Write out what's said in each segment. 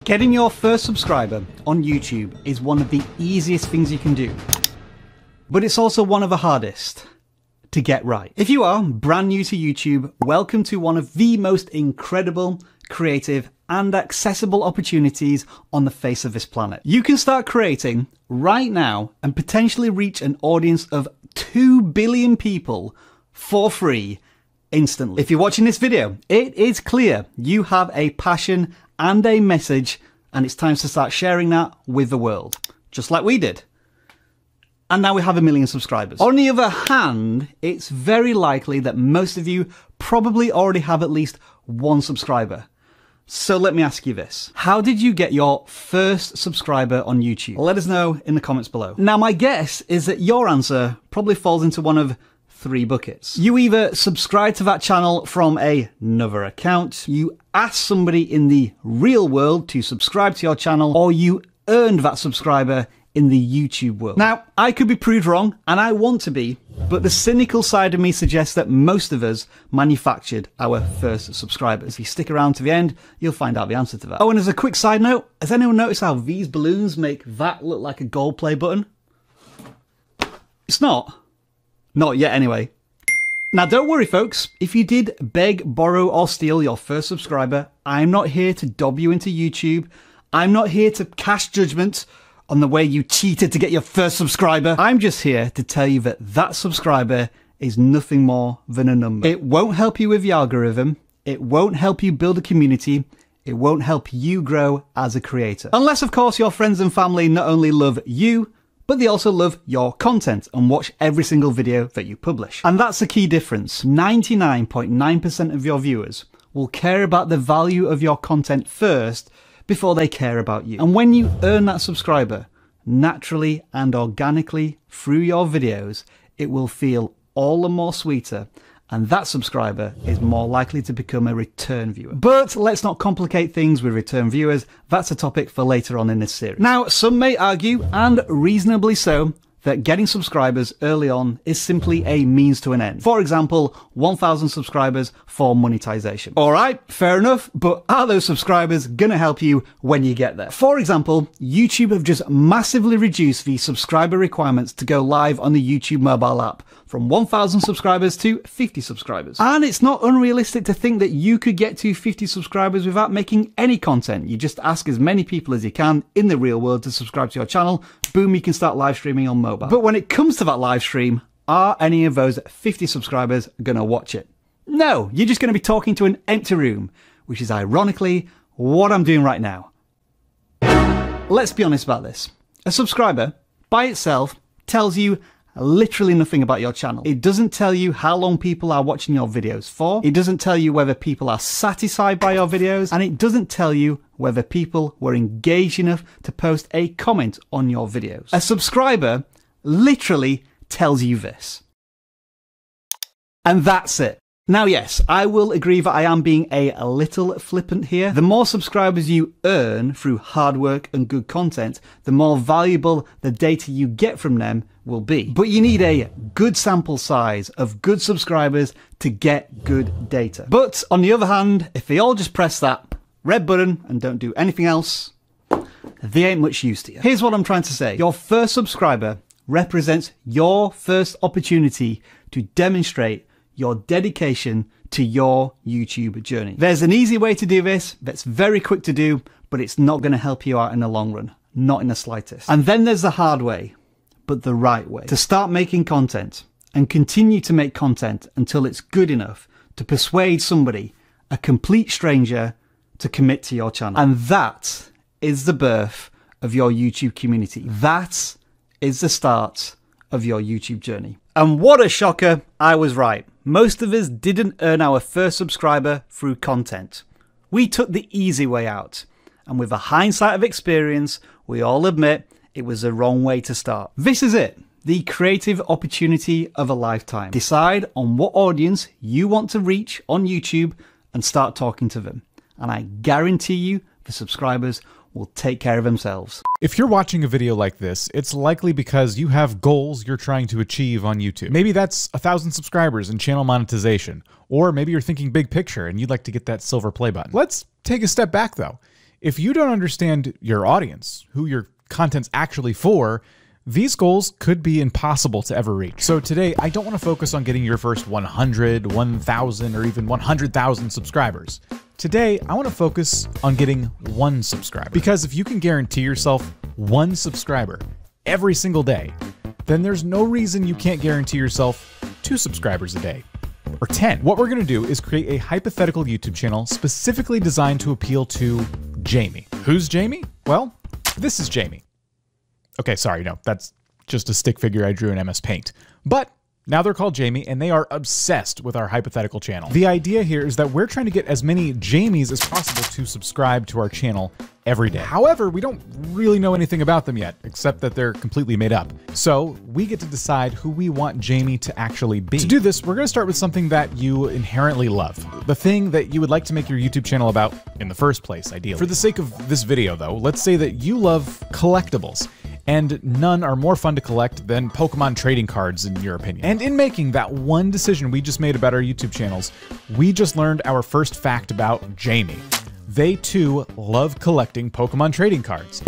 Getting your first subscriber on YouTube is one of the easiest things you can do, but it's also one of the hardest to get right. If you are brand new to YouTube, welcome to one of the most incredible, creative, and accessible opportunities on the face of this planet. You can start creating right now and potentially reach an audience of 2 billion people for free instantly. If you're watching this video, it is clear you have a passion and a message, and it's time to start sharing that with the world, just like we did. And now we have 1 million subscribers. On the other hand, it's very likely that most of you probably already have at least 1 subscriber. So let me ask you this. How did you get your first subscriber on YouTube? Let us know in the comments below. Now, my guess is that your answer probably falls into one of 3 buckets. You either subscribe to that channel from another account, you asked somebody in the real world to subscribe to your channel, or you earned that subscriber in the YouTube world. Now, I could be proved wrong, and I want to be, but the cynical side of me suggests that most of us manufactured our first subscribers. If you stick around to the end, you'll find out the answer to that. Oh, and as a quick side note, has anyone noticed how these balloons make that look like a gold play button? It's not. Not yet, anyway. Now, don't worry, folks. If you did beg, borrow, or steal your first subscriber, I'm not here to dob you into YouTube. I'm not here to cast judgment on the way you cheated to get your first subscriber. I'm just here to tell you that that subscriber is nothing more than a number. It won't help you with the algorithm. It won't help you build a community. It won't help you grow as a creator. Unless, of course, your friends and family not only love you, but they also love your content and watch every single video that you publish. And that's the key difference. 99.9% of your viewers will care about the value of your content first before they care about you. And when you earn that subscriber, naturally and organically through your videos, it will feel all the more sweeter, and that subscriber is more likely to become a return viewer. But let's not complicate things with return viewers. That's a topic for later on in this series. Now, some may argue, and reasonably so, that getting subscribers early on is simply a means to an end. For example, 1,000 subscribers for monetization. All right, fair enough, but are those subscribers gonna help you when you get there? For example, YouTube have just massively reduced the subscriber requirements to go live on the YouTube mobile app from 1,000 subscribers to 50 subscribers. And it's not unrealistic to think that you could get to 50 subscribers without making any content. You just ask as many people as you can in the real world to subscribe to your channel. Boom, you can start live streaming on mobile. But when it comes to that live stream, are any of those 50 subscribers going to watch it? No, you're just going to be talking to an empty room, which is ironically what I'm doing right now. Let's be honest about this. A subscriber by itself tells you literally nothing about your channel. It doesn't tell you how long people are watching your videos for. It doesn't tell you whether people are satisfied by your videos. And it doesn't tell you whether people were engaged enough to post a comment on your videos. A subscriber literally tells you this. And that's it. Now, yes, I will agree that I am being a little flippant here. The more subscribers you earn through hard work and good content, the more valuable the data you get from them will be. But you need a good sample size of good subscribers to get good data. But on the other hand, if they all just press that red button and don't do anything else, they ain't much use to you. Here's what I'm trying to say. Your first subscriber represents your first opportunity to demonstrate your dedication to your YouTube journey. There's an easy way to do this that's very quick to do, but it's not going to help you out in the long run, not in the slightest. And then there's the hard way, but the right way. To start making content and continue to make content until it's good enough to persuade somebody, a complete stranger, to commit to your channel. And that is the birth of your YouTube community. That is the start of your YouTube journey. And what a shocker, I was right. Most of us didn't earn our first subscriber through content. We took the easy way out. And with a hindsight of experience, we all admit it was the wrong way to start. This is it, the creative opportunity of a lifetime. Decide on what audience you want to reach on YouTube and start talking to them. And I guarantee you the subscribers will take care of themselves. If you're watching a video like this, it's likely because you have goals you're trying to achieve on YouTube. Maybe that's 1,000 subscribers and channel monetization, or maybe you're thinking big picture and you'd like to get that silver play button. Let's take a step back though. if you don't understand your audience, who your content's actually for, these goals could be impossible to ever reach. So today, I don't want to focus on getting your first 100, 1,000, or even 100,000 subscribers. Today, I want to focus on getting 1 subscriber. Because if you can guarantee yourself 1 subscriber every single day, then there's no reason you can't guarantee yourself 2 subscribers a day. Or 10. What we're going to do is create a hypothetical YouTube channel specifically designed to appeal to Jamie. Who's Jamie? Well, this is Jamie. Okay, sorry, no, that's just a stick figure I drew in MS Paint. But now they're called Jamie, and they are obsessed with our hypothetical channel. The idea here is that we're trying to get as many Jamies as possible to subscribe to our channel every day. However, we don't really know anything about them yet, except that they're completely made up. So we get to decide who we want Jamie to actually be. To do this, we're going to start with something that you inherently love. The thing that you would like to make your YouTube channel about in the first place, ideally. For the sake of this video, though, let's say that you love collectibles. And none are more fun to collect than Pokemon trading cards, in your opinion. And in making that one decision we just made about our YouTube channels, we just learned our first fact about Jamie. They too love collecting Pokemon trading cards.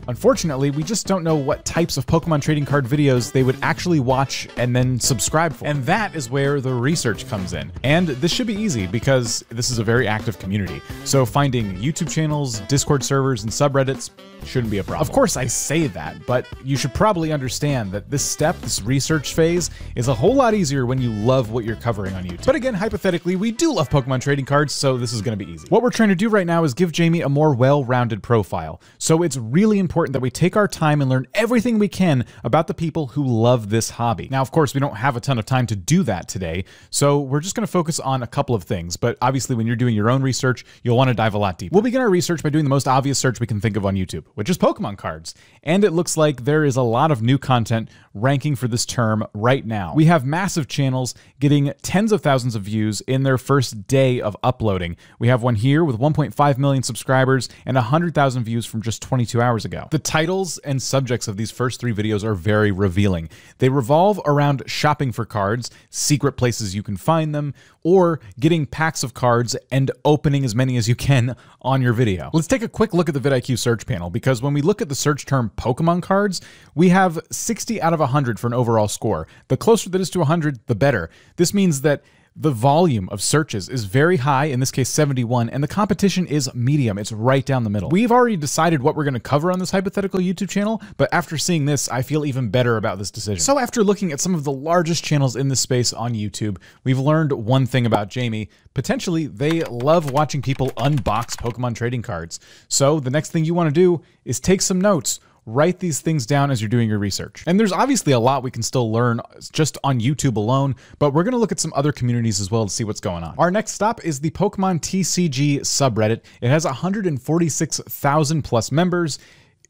Unfortunately, we just don't know what types of Pokemon trading card videos they would actually watch and then subscribe for. And that is where the research comes in. And this should be easy because this is a very active community. So finding YouTube channels, Discord servers, and subreddits shouldn't be a problem. Of course, I say that, but you should probably understand that this step, this research phase, is a whole lot easier when you love what you're covering on YouTube. But again, hypothetically, we do love Pokemon trading cards, so this is going to be easy. What we're trying to do right now is give Jamie a more well-rounded profile. So it's really important that we take our time and learn everything we can about the people who love this hobby. Now, of course, we don't have a ton of time to do that today, so we're just going to focus on a couple of things. But obviously, when you're doing your own research, you'll want to dive a lot deeper. We'll begin our research by doing the most obvious search we can think of on YouTube, which is Pokemon cards. And it looks like there is a lot of new content ranking for this term right now. We have massive channels getting tens of thousands of views in their first day of uploading. We have one here with 1.5 million subscribers and 100,000 views from just 22 hours ago. The titles and subjects of these first 3 videos are very revealing. They revolve around shopping for cards, secret places you can find them, or getting packs of cards and opening as many as you can on your video. Let's take a quick look at the vidIQ search panel, because when we look at the search term Pokemon cards, we have 60 out of 100 for an overall score. The closer that is to 100, the better. This means that the volume of searches is very high, in this case 71, and the competition is medium. It's right down the middle. We've already decided what we're going to cover on this hypothetical YouTube channel, but after seeing this, I feel even better about this decision. So after looking at some of the largest channels in this space on YouTube, we've learned one thing about Jamie. Potentially, they love watching people unbox Pokemon trading cards. So the next thing you want to do is take some notes. Write these things down as you're doing your research. And there's obviously a lot we can still learn just on YouTube alone, but we're gonna look at some other communities as well to see what's going on. Our next stop is the Pokemon TCG subreddit. It has 146,000 plus members.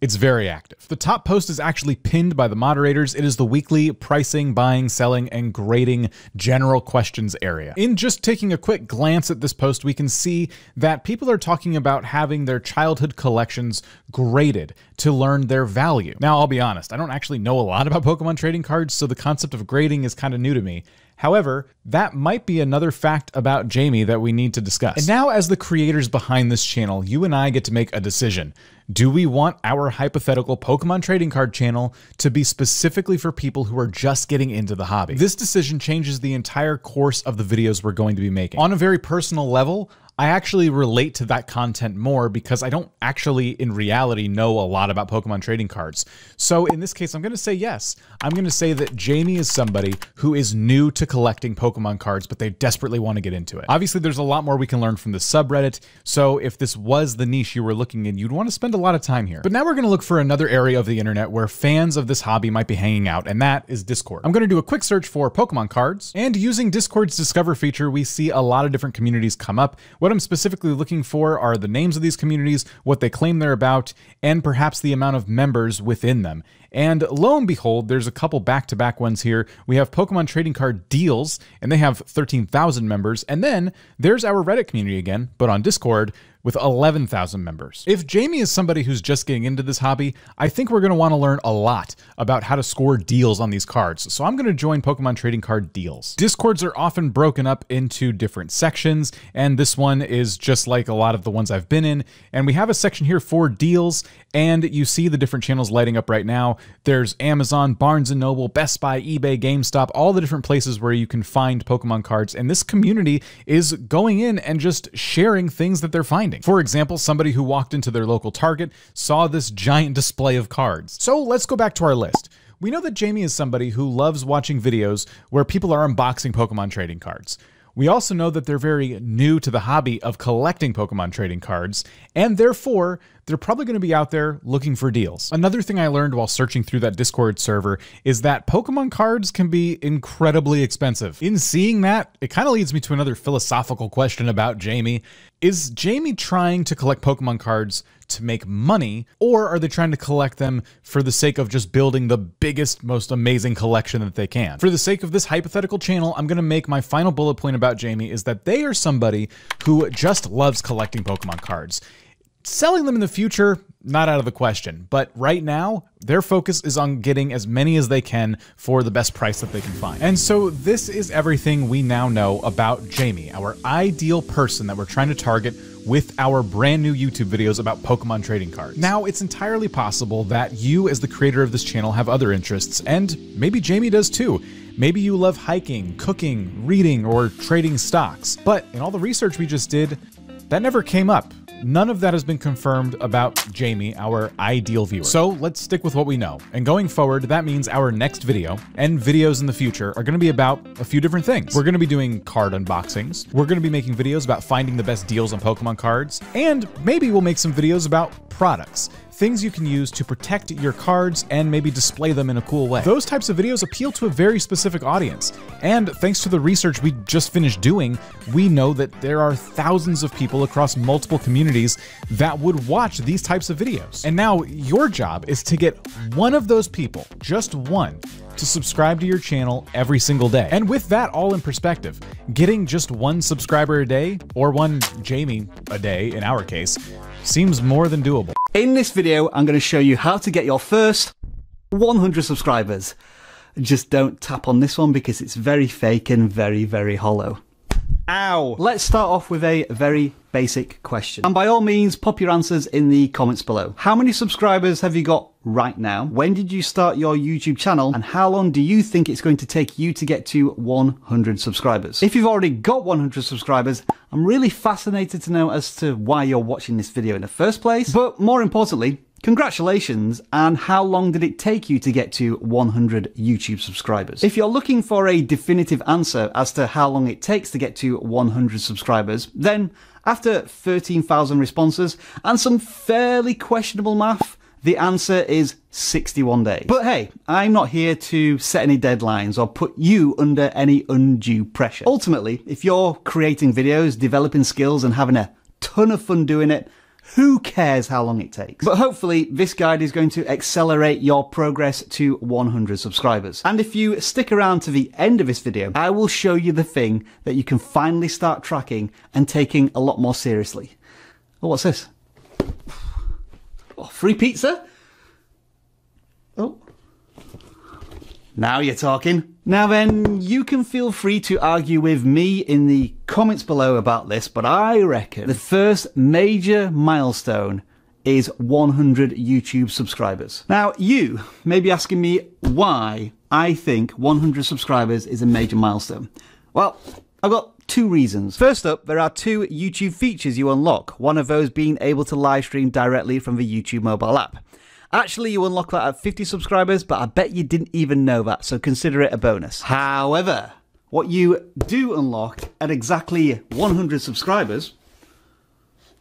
It's very active. The top post is actually pinned by the moderators. It is the weekly pricing, buying, selling, and grading general questions area. In just taking a quick glance at this post, we can see that people are talking about having their childhood collections graded to learn their value. Now, I'll be honest, I don't actually know a lot about Pokemon trading cards, so the concept of grading is kind of new to me. However, that might be another fact about Jamie that we need to discuss. And now, as the creators behind this channel, you and I get to make a decision. Do we want our hypothetical Pokemon trading card channel to be specifically for people who are just getting into the hobby? This decision changes the entire course of the videos we're going to be making. On a very personal level, I actually relate to that content more because I don't actually, in reality, know a lot about Pokemon trading cards. So in this case, I'm going to say yes. I'm going to say that Jamie is somebody who is new to collecting Pokemon cards, but they desperately want to get into it. Obviously, there's a lot more we can learn from this subreddit. So if this was the niche you were looking in, you'd want to spend a lot of time here. But now we're going to look for another area of the internet where fans of this hobby might be hanging out, and that is Discord. I'm going to do a quick search for Pokemon cards, and using Discord's Discover feature, we see a lot of different communities come up. What I'm specifically looking for are the names of these communities, what they claim they're about, and perhaps the amount of members within them. And lo and behold, there's a couple back-to-back ones here. We have Pokemon Trading Card Deals, and they have 13,000 members. And then there's our Reddit community again, but on Discord, with 11,000 members. If Jamie is somebody who's just getting into this hobby, I think we're going to want to learn a lot about how to score deals on these cards. So I'm going to join Pokemon Trading Card Deals. Discords are often broken up into different sections, and this one is just like a lot of the ones I've been in. And we have a section here for deals, and you see the different channels lighting up right now. There's Amazon, Barnes & Noble, Best Buy, eBay, GameStop, all the different places where you can find Pokemon cards. And this community is going in and just sharing things that they're finding. For example, somebody who walked into their local Target saw this giant display of cards. So let's go back to our list. We know that Jamie is somebody who loves watching videos where people are unboxing Pokemon trading cards. We also know that they're very new to the hobby of collecting Pokemon trading cards, and therefore, they're probably going to be out there looking for deals. Another thing I learned while searching through that Discord server is that Pokemon cards can be incredibly expensive. In seeing that, it kind of leads me to another philosophical question about Jamie. Is Jamie trying to collect Pokemon cards to make money, or are they trying to collect them for the sake of just building the biggest, most amazing collection that they can? For the sake of this hypothetical channel, I'm going to make my final bullet point about Jamie is that they are somebody who just loves collecting Pokemon cards. Selling them in the future, not out of the question, but right now, their focus is on getting as many as they can for the best price that they can find. And so this is everything we now know about Jamie, our ideal person that we're trying to target with our brand new YouTube videos about Pokemon trading cards. Now, it's entirely possible that you as the creator of this channel have other interests, and maybe Jamie does too. Maybe you love hiking, cooking, reading, or trading stocks. But in all the research we just did, that never came up. None of that has been confirmed about Jamie, our ideal viewer. So let's stick with what we know. And going forward, that means our next video and videos in the future are going to be about a few different things. We're going to be doing card unboxings. We're going to be making videos about finding the best deals on Pokemon cards. And maybe we'll make some videos about products. Things you can use to protect your cards and maybe display them in a cool way. Those types of videos appeal to a very specific audience. And thanks to the research we just finished doing, we know that there are thousands of people across multiple communities that would watch these types of videos. And now your job is to get one of those people, just one, to subscribe to your channel every single day. And with that all in perspective, getting just one subscriber a day, or one Jamie a day in our case, seems more than doable. In this video, I'm going to show you how to get your first 100 subscribers. Just don't tap on this one because it's very fake and very, very hollow. Ow! Let's start off with a very basic question. And by all means, pop your answers in the comments below. How many subscribers have you got right now? When did you start your YouTube channel? And how long do you think it's going to take you to get to 100 subscribers? If you've already got 100 subscribers, I'm really fascinated to know as to why you're watching this video in the first place. But more importantly, congratulations, and how long did it take you to get to 100 YouTube subscribers? If you're looking for a definitive answer as to how long it takes to get to 100 subscribers, then after 13,000 responses and some fairly questionable math, the answer is 61 days. But hey, I'm not here to set any deadlines or put you under any undue pressure. Ultimately, if you're creating videos, developing skills, and having a ton of fun doing it, who cares how long it takes? But hopefully this guide is going to accelerate your progress to 100 subscribers. And if you stick around to the end of this video, I will show you the thing that you can finally start tracking and taking a lot more seriously. Oh, what's this? Oh, free pizza? Oh. Now you're talking. Now then, you can feel free to argue with me in the comments below about this, but I reckon the first major milestone is 100 YouTube subscribers. Now, you may be asking me why I think 100 subscribers is a major milestone. Well, I've got two reasons. First up, there are two YouTube features you unlock, one of those being able to live stream directly from the YouTube mobile app. Actually, you unlock that at 50 subscribers, but I bet you didn't even know that, so consider it a bonus. However, what you do unlock at exactly 100 subscribers,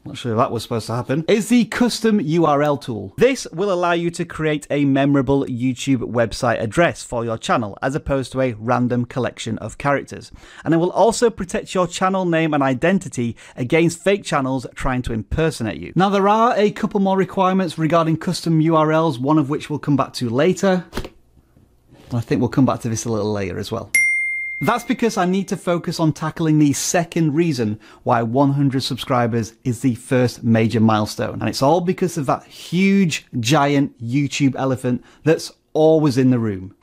not sure if that was supposed to happen, is the custom URL tool. This will allow you to create a memorable YouTube website address for your channel, as opposed to a random collection of characters. And it will also protect your channel name and identity against fake channels trying to impersonate you. Now, there are a couple more requirements regarding custom URLs, one of which we'll come back to later. I think we'll come back to this a little later as well. That's because I need to focus on tackling the second reason why 100 subscribers is the first major milestone. And it's all because of that huge, giant YouTube elephant that's always in the room.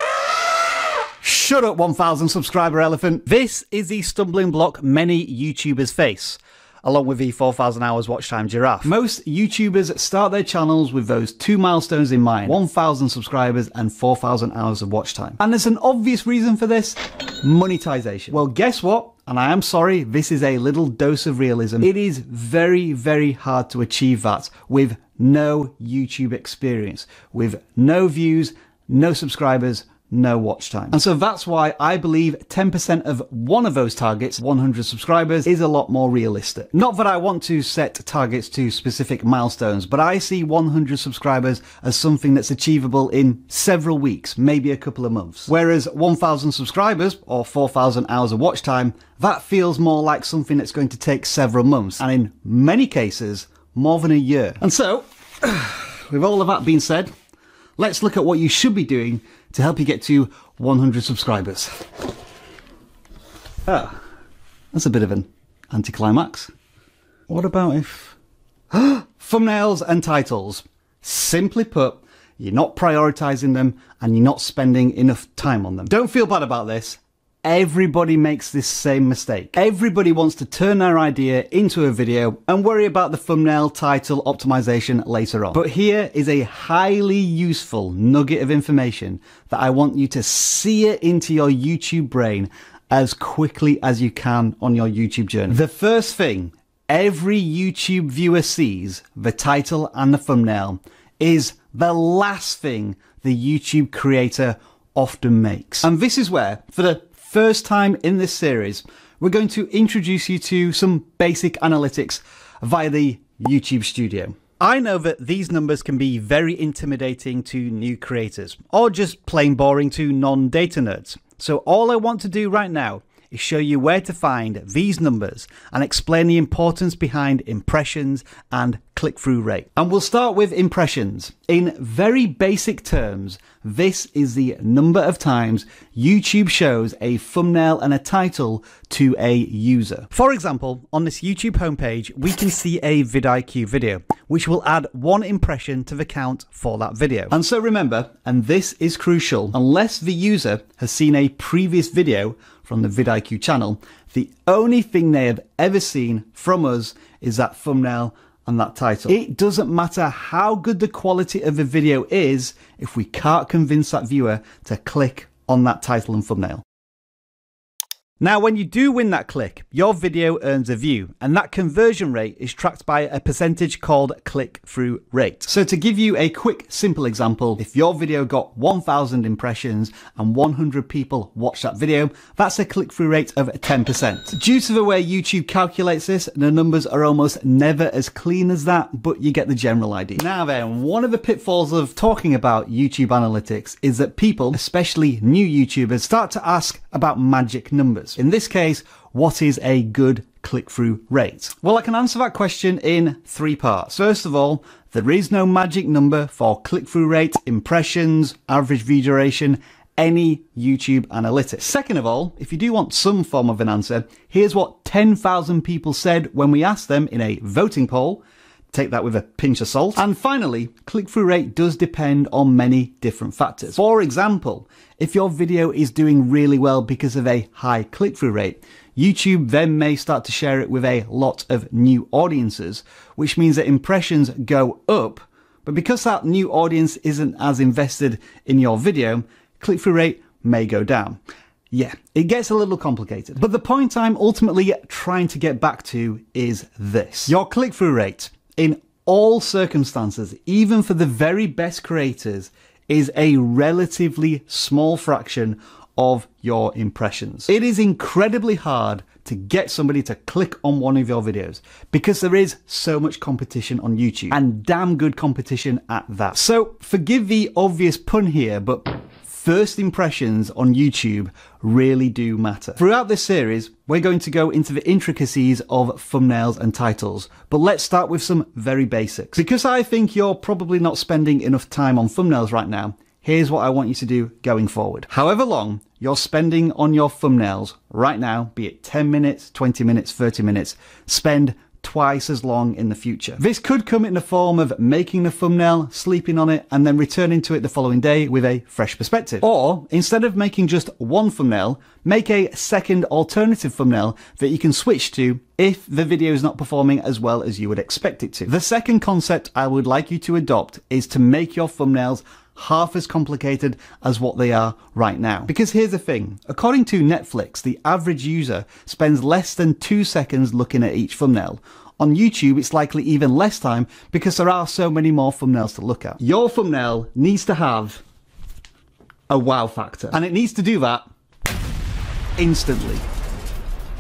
Shut up, 1,000 subscriber elephant. This is the stumbling block many YouTubers face, along with the 4,000 hours watch time giraffe. Most YouTubers start their channels with those two milestones in mind, 1,000 subscribers and 4,000 hours of watch time. And there's an obvious reason for this: monetization. Well, guess what? And I am sorry, this is a little dose of realism. It is very, very hard to achieve that with no YouTube experience, with no views, no subscribers, no watch time. And so that's why I believe 10% of one of those targets, 100 subscribers, is a lot more realistic. Not that I want to set targets to specific milestones, but I see 100 subscribers as something that's achievable in several weeks, maybe a couple of months. Whereas 1,000 subscribers or 4,000 hours of watch time, that feels more like something that's going to take several months, and in many cases, more than a year. And so, with all of that being said, let's look at what you should be doing to help you get to 100 subscribers. Ah, that's a bit of an anticlimax. What about if... thumbnails and titles. Simply put, you're not prioritizing them and you're not spending enough time on them. Don't feel bad about this. Everybody makes this same mistake. Everybody wants to turn their idea into a video and worry about the thumbnail title optimization later on. But here is a highly useful nugget of information that I want you to sear into your YouTube brain as quickly as you can on your YouTube journey. The first thing every YouTube viewer sees, the title and the thumbnail, is the last thing the YouTube creator often makes. And this is where, for the first time in this series, we're going to introduce you to some basic analytics via the YouTube Studio. I know that these numbers can be very intimidating to new creators, or just plain boring to non-data nerds. So all I want to do right now is show you where to find these numbers and explain the importance behind impressions and click-through rate. And we'll start with impressions. In very basic terms, this is the number of times YouTube shows a thumbnail and a title to a user. For example, on this YouTube homepage, we can see a vidIQ video, which will add 1 impression to the count for that video. And so remember, and this is crucial, unless the user has seen a previous video from the vidIQ channel, the only thing they have ever seen from us is that thumbnail and that title. It doesn't matter how good the quality of the video is if we can't convince that viewer to click on that title and thumbnail. Now, when you do win that click, your video earns a view, and that conversion rate is tracked by a percentage called click-through rate. So to give you a quick, simple example, if your video got 1,000 impressions and 100 people watched that video, that's a click-through rate of 10%. Due to the way YouTube calculates this, the numbers are almost never as clean as that, but you get the general idea. Now then, one of the pitfalls of talking about YouTube analytics is that people, especially new YouTubers, start to ask about magic numbers. In this case, what is a good click-through rate? Well, I can answer that question in 3 parts. First of all, there is no magic number for click-through rate, impressions, average view duration, any YouTube analytics. Second of all, if you do want some form of an answer, here's what 10,000 people said when we asked them in a voting poll. Take that with a pinch of salt. And finally, click-through rate does depend on many different factors. For example, if your video is doing really well because of a high click-through rate, YouTube then may start to share it with a lot of new audiences, which means that impressions go up, but because that new audience isn't as invested in your video, click-through rate may go down. Yeah, it gets a little complicated. But the point I'm ultimately trying to get back to is this. Your click-through rate, in all circumstances, even for the very best creators, is a relatively small fraction of your impressions. It is incredibly hard to get somebody to click on one of your videos because there is so much competition on YouTube, and damn good competition at that. So forgive the obvious pun here, but first impressions on YouTube really do matter. Throughout this series, we're going to go into the intricacies of thumbnails and titles, but let's start with some very basics. Because I think you're probably not spending enough time on thumbnails right now, here's what I want you to do going forward. However long you're spending on your thumbnails right now, be it 10 minutes, 20 minutes, 30 minutes, spend twice as long in the future. This could come in the form of making the thumbnail, sleeping on it, and then returning to it the following day with a fresh perspective. Or instead of making just one thumbnail, make a second alternative thumbnail that you can switch to if the video is not performing as well as you would expect it to. The second concept I would like you to adopt is to make your thumbnails half as complicated as what they are right now. Because here's the thing, according to Netflix, the average user spends less than 2 seconds looking at each thumbnail. On YouTube, it's likely even less time because there are so many more thumbnails to look at. Your thumbnail needs to have a wow factor, and it needs to do that instantly.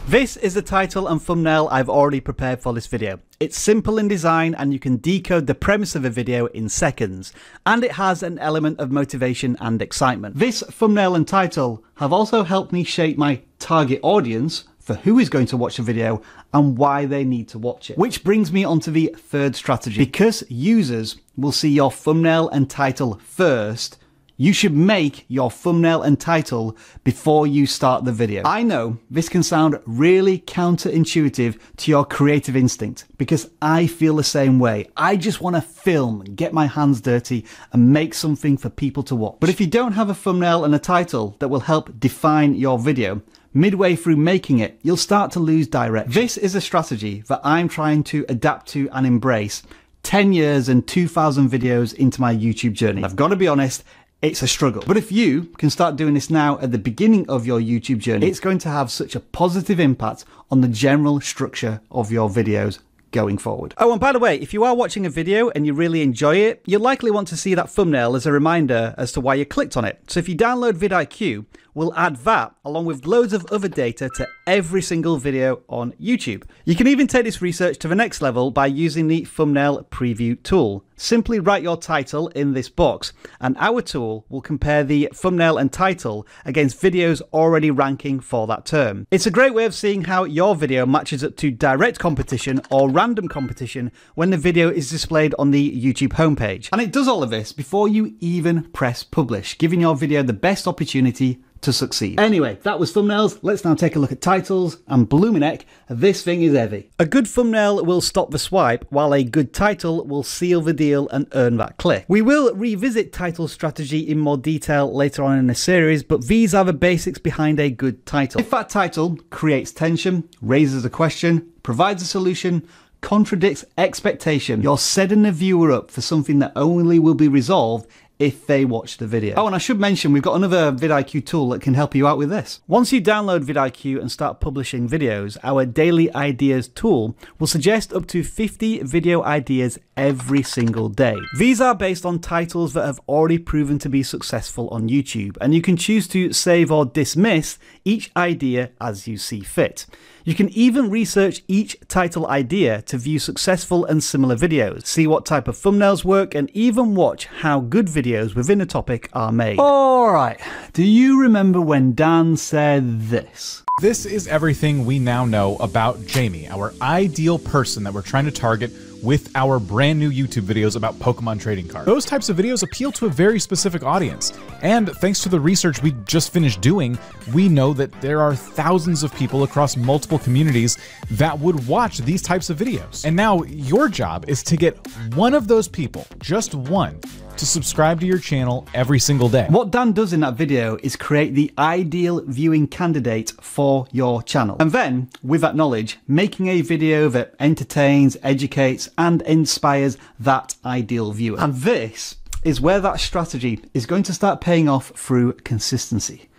This is the title and thumbnail I've already prepared for this video. It's simple in design and you can decode the premise of a video in seconds, and it has an element of motivation and excitement. This thumbnail and title have also helped me shape my target audience for who is going to watch the video and why they need to watch it. Which brings me onto the third strategy. Because users will see your thumbnail and title first, you should make your thumbnail and title before you start the video. I know this can sound really counterintuitive to your creative instinct because I feel the same way. I just want to film, get my hands dirty and make something for people to watch. But if you don't have a thumbnail and a title that will help define your video, midway through making it, you'll start to lose direction. This is a strategy that I'm trying to adapt to and embrace 10 years and 2,000 videos into my YouTube journey. I've got to be honest, it's a struggle. But if you can start doing this now at the beginning of your YouTube journey, it's going to have such a positive impact on the general structure of your videos going forward. Oh, and by the way, if you are watching a video and you really enjoy it, you'll likely want to see that thumbnail as a reminder as to why you clicked on it. So if you download vidIQ, we'll add that along with loads of other data to every single video on YouTube. You can even take this research to the next level by using the thumbnail preview tool. Simply write your title in this box and our tool will compare the thumbnail and title against videos already ranking for that term. It's a great way of seeing how your video matches up to direct competition or random competition when the video is displayed on the YouTube homepage. And it does all of this before you even press publish, giving your video the best opportunity to succeed. Anyway, that was thumbnails. Let's now take a look at titles, and blooming heck, this thing is heavy. A good thumbnail will stop the swipe, while a good title will seal the deal and earn that click. We will revisit title strategy in more detail later on in the series, but these are the basics behind a good title. If that title creates tension, raises a question, provides a solution, contradicts expectation, you're setting the viewer up for something that only will be resolved if they watch the video. Oh, and I should mention, we've got another vidIQ tool that can help you out with this. Once you download vidIQ and start publishing videos, our daily ideas tool will suggest up to 50 video ideas every single day. These are based on titles that have already proven to be successful on YouTube, and you can choose to save or dismiss each idea as you see fit. You can even research each title idea to view successful and similar videos, see what type of thumbnails work, and even watch how good videos within a topic are made. Alright, do you remember when Dan said this? This is everything we now know about Jamie, our ideal person that we're trying to target with our brand new YouTube videos about Pokemon trading cards. Those types of videos appeal to a very specific audience. And thanks to the research we just finished doing, we know that there are thousands of people across multiple communities that would watch these types of videos. And now your job is to get one of those people, just one, to subscribe to your channel every single day. What Dan does in that video is create the ideal viewing candidate for your channel. And then, with that knowledge, making a video that entertains, educates, and inspires that ideal viewer. And this is where that strategy is going to start paying off through consistency.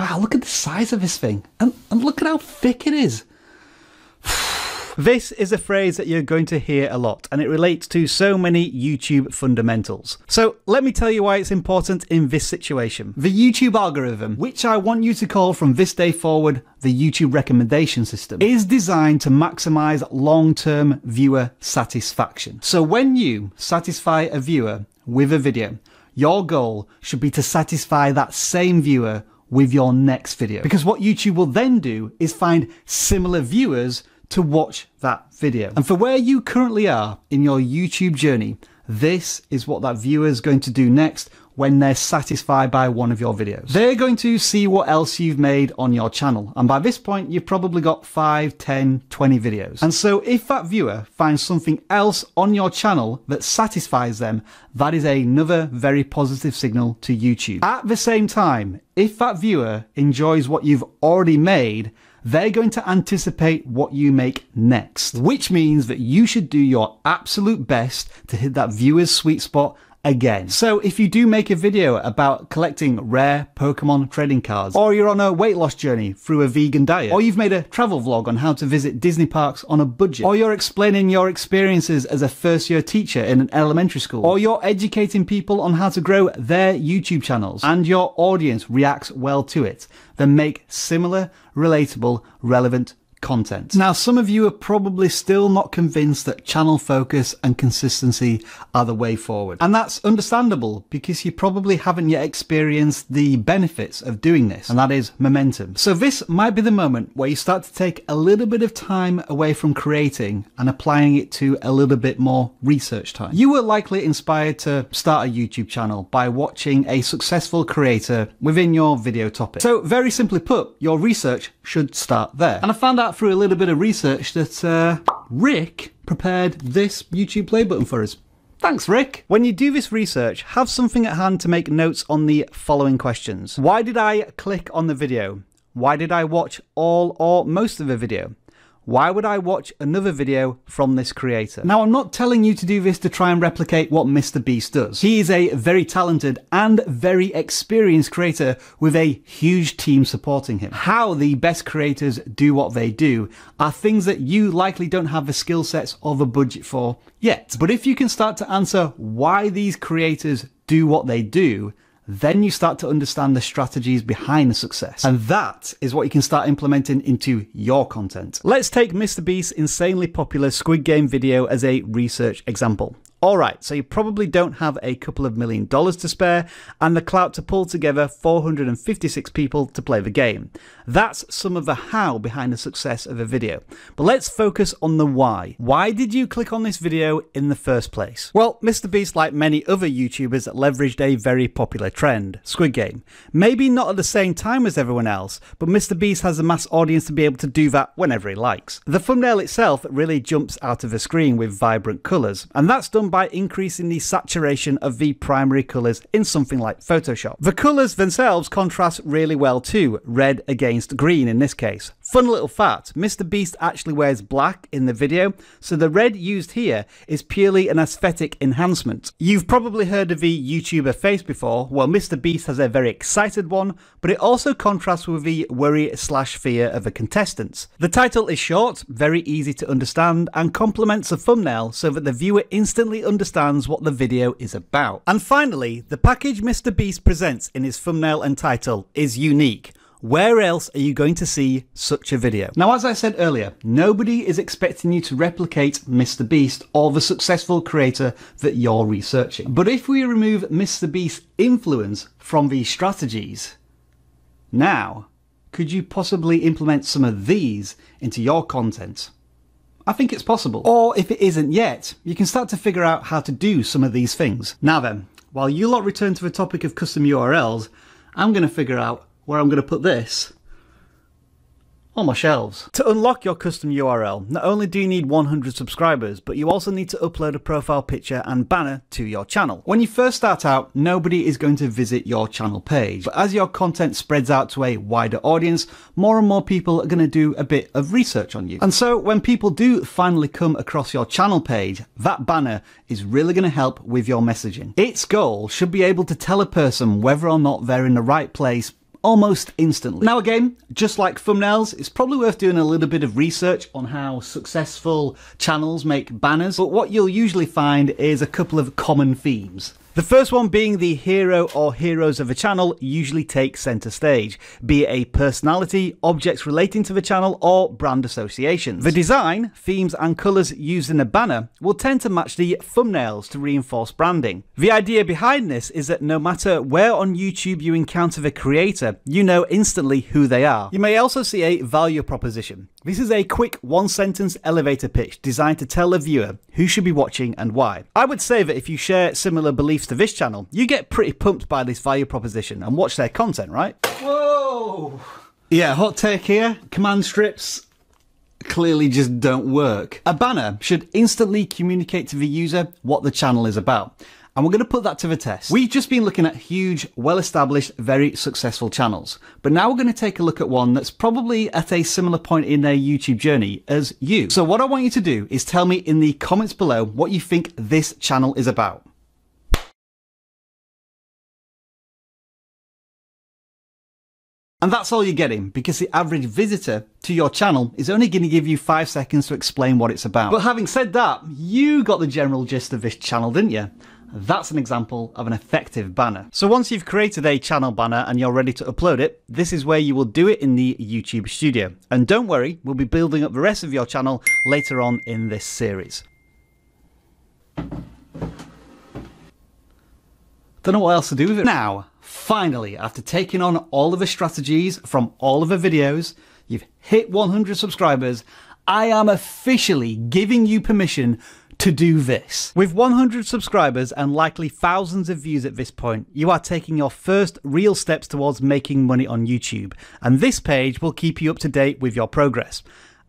Wow, look at the size of this thing. And look at how thick it is. This is a phrase that you're going to hear a lot, and it relates to so many YouTube fundamentals. So let me tell you why it's important in this situation. The YouTube algorithm, which I want you to call from this day forward the YouTube recommendation system, is designed to maximize long-term viewer satisfaction. So when you satisfy a viewer with a video, your goal should be to satisfy that same viewer with your next video. Because what YouTube will then do is find similar viewers to watch that video. And for where you currently are in your YouTube journey, this is what that viewer is going to do next when they're satisfied by one of your videos. They're going to see what else you've made on your channel. And by this point, you've probably got 5, 10, 20 videos. And so if that viewer finds something else on your channel that satisfies them, that is another very positive signal to YouTube. At the same time, if that viewer enjoys what you've already made, they're going to anticipate what you make next, which means that you should do your absolute best to hit that viewer's sweet spot again. So if you do make a video about collecting rare Pokemon trading cards, or you're on a weight loss journey through a vegan diet, or you've made a travel vlog on how to visit Disney parks on a budget, or you're explaining your experiences as a first-year teacher in an elementary school, or you're educating people on how to grow their YouTube channels, and your audience reacts well to it, then make similar, relatable, relevant content. Now, some of you are probably still not convinced that channel focus and consistency are the way forward. And that's understandable because you probably haven't yet experienced the benefits of doing this, and that is momentum. So this might be the moment where you start to take a little bit of time away from creating and applying it to a little bit more research time. You were likely inspired to start a YouTube channel by watching a successful creator within your video topic. So very simply put, your research should start there. And I found out through a little bit of research that Rick prepared this YouTube play button for us. Thanks, Rick. When you do this research, have something at hand to make notes on the following questions. Why did I click on the video? Why did I watch all or most of the video? Why would I watch another video from this creator? Now, I'm not telling you to do this to try and replicate what MrBeast does. He is a very talented and very experienced creator with a huge team supporting him. How the best creators do what they do are things that you likely don't have the skill sets or the budget for yet. But if you can start to answer why these creators do what they do, then you start to understand the strategies behind the success. And that is what you can start implementing into your content. Let's take MrBeast's insanely popular Squid Game video as a research example. Alright, so you probably don't have a couple of $1 million to spare and the clout to pull together 456 people to play the game. That's some of the how behind the success of a video. But let's focus on the why. Why did you click on this video in the first place? Well, MrBeast, like many other YouTubers, leveraged a very popular trend, Squid Game. Maybe not at the same time as everyone else, but MrBeast has a mass audience to be able to do that whenever he likes. The thumbnail itself really jumps out of the screen with vibrant colours, and that's done by increasing the saturation of the primary colours in something like Photoshop. The colours themselves contrast really well too, red against green in this case. Fun little fact, MrBeast actually wears black in the video, so the red used here is purely an aesthetic enhancement. You've probably heard of the YouTuber face before. Well, MrBeast has a very excited one, but it also contrasts with the worry/fear of the contestants. The title is short, very easy to understand, and complements the thumbnail so that the viewer instantly understands what the video is about. And finally, the package MrBeast presents in his thumbnail and title is unique. Where else are you going to see such a video? Now, as I said earlier, nobody is expecting you to replicate MrBeast or the successful creator that you're researching. But if we remove MrBeast's influence from these strategies, now, could you possibly implement some of these into your content? I think it's possible. Or if it isn't yet, you can start to figure out how to do some of these things. Now then, while you lot return to the topic of custom URLs, I'm going to figure out where I'm going to put this on my shelves. To unlock your custom URL, not only do you need 100 subscribers, but you also need to upload a profile picture and banner to your channel. When you first start out, nobody is going to visit your channel page, but as your content spreads out to a wider audience, more and more people are going to do a bit of research on you. And so when people do finally come across your channel page, that banner is really going to help with your messaging. Its goal should be able to tell a person whether or not they're in the right place almost instantly. Now again, just like thumbnails, it's probably worth doing a little bit of research on how successful channels make banners, but what you'll usually find is a couple of common themes. The first one being the hero or heroes of a channel usually take center stage, be it a personality, objects relating to the channel, or brand associations. The design, themes, and colors used in a banner will tend to match the thumbnails to reinforce branding. The idea behind this is that no matter where on YouTube you encounter the creator, you know instantly who they are. You may also see a value proposition. This is a quick one-sentence elevator pitch designed to tell the viewer who should be watching and why. I would say that if you share similar beliefs to this channel, you get pretty pumped by this value proposition and watch their content, right? Whoa! Yeah, hot take here. Command strips clearly just don't work. A banner should instantly communicate to the user what the channel is about. And we're going to put that to the test. We've just been looking at huge, well-established, very successful channels. But now we're going to take a look at one that's probably at a similar point in their YouTube journey as you. So what I want you to do is tell me in the comments below what you think this channel is about. And that's all you're getting, because the average visitor to your channel is only going to give you 5 seconds to explain what it's about. But having said that, you got the general gist of this channel, didn't you? That's an example of an effective banner. So once you've created a channel banner and you're ready to upload it, this is where you will do it in the YouTube studio. And don't worry, we'll be building up the rest of your channel later on in this series. Don't know what else to do with it. Now, finally, after taking on all of the strategies from all of the videos, you've hit 100 subscribers, I am officially giving you permission to do this. With 100 subscribers and likely thousands of views at this point, you are taking your first real steps towards making money on YouTube. And this page will keep you up to date with your progress.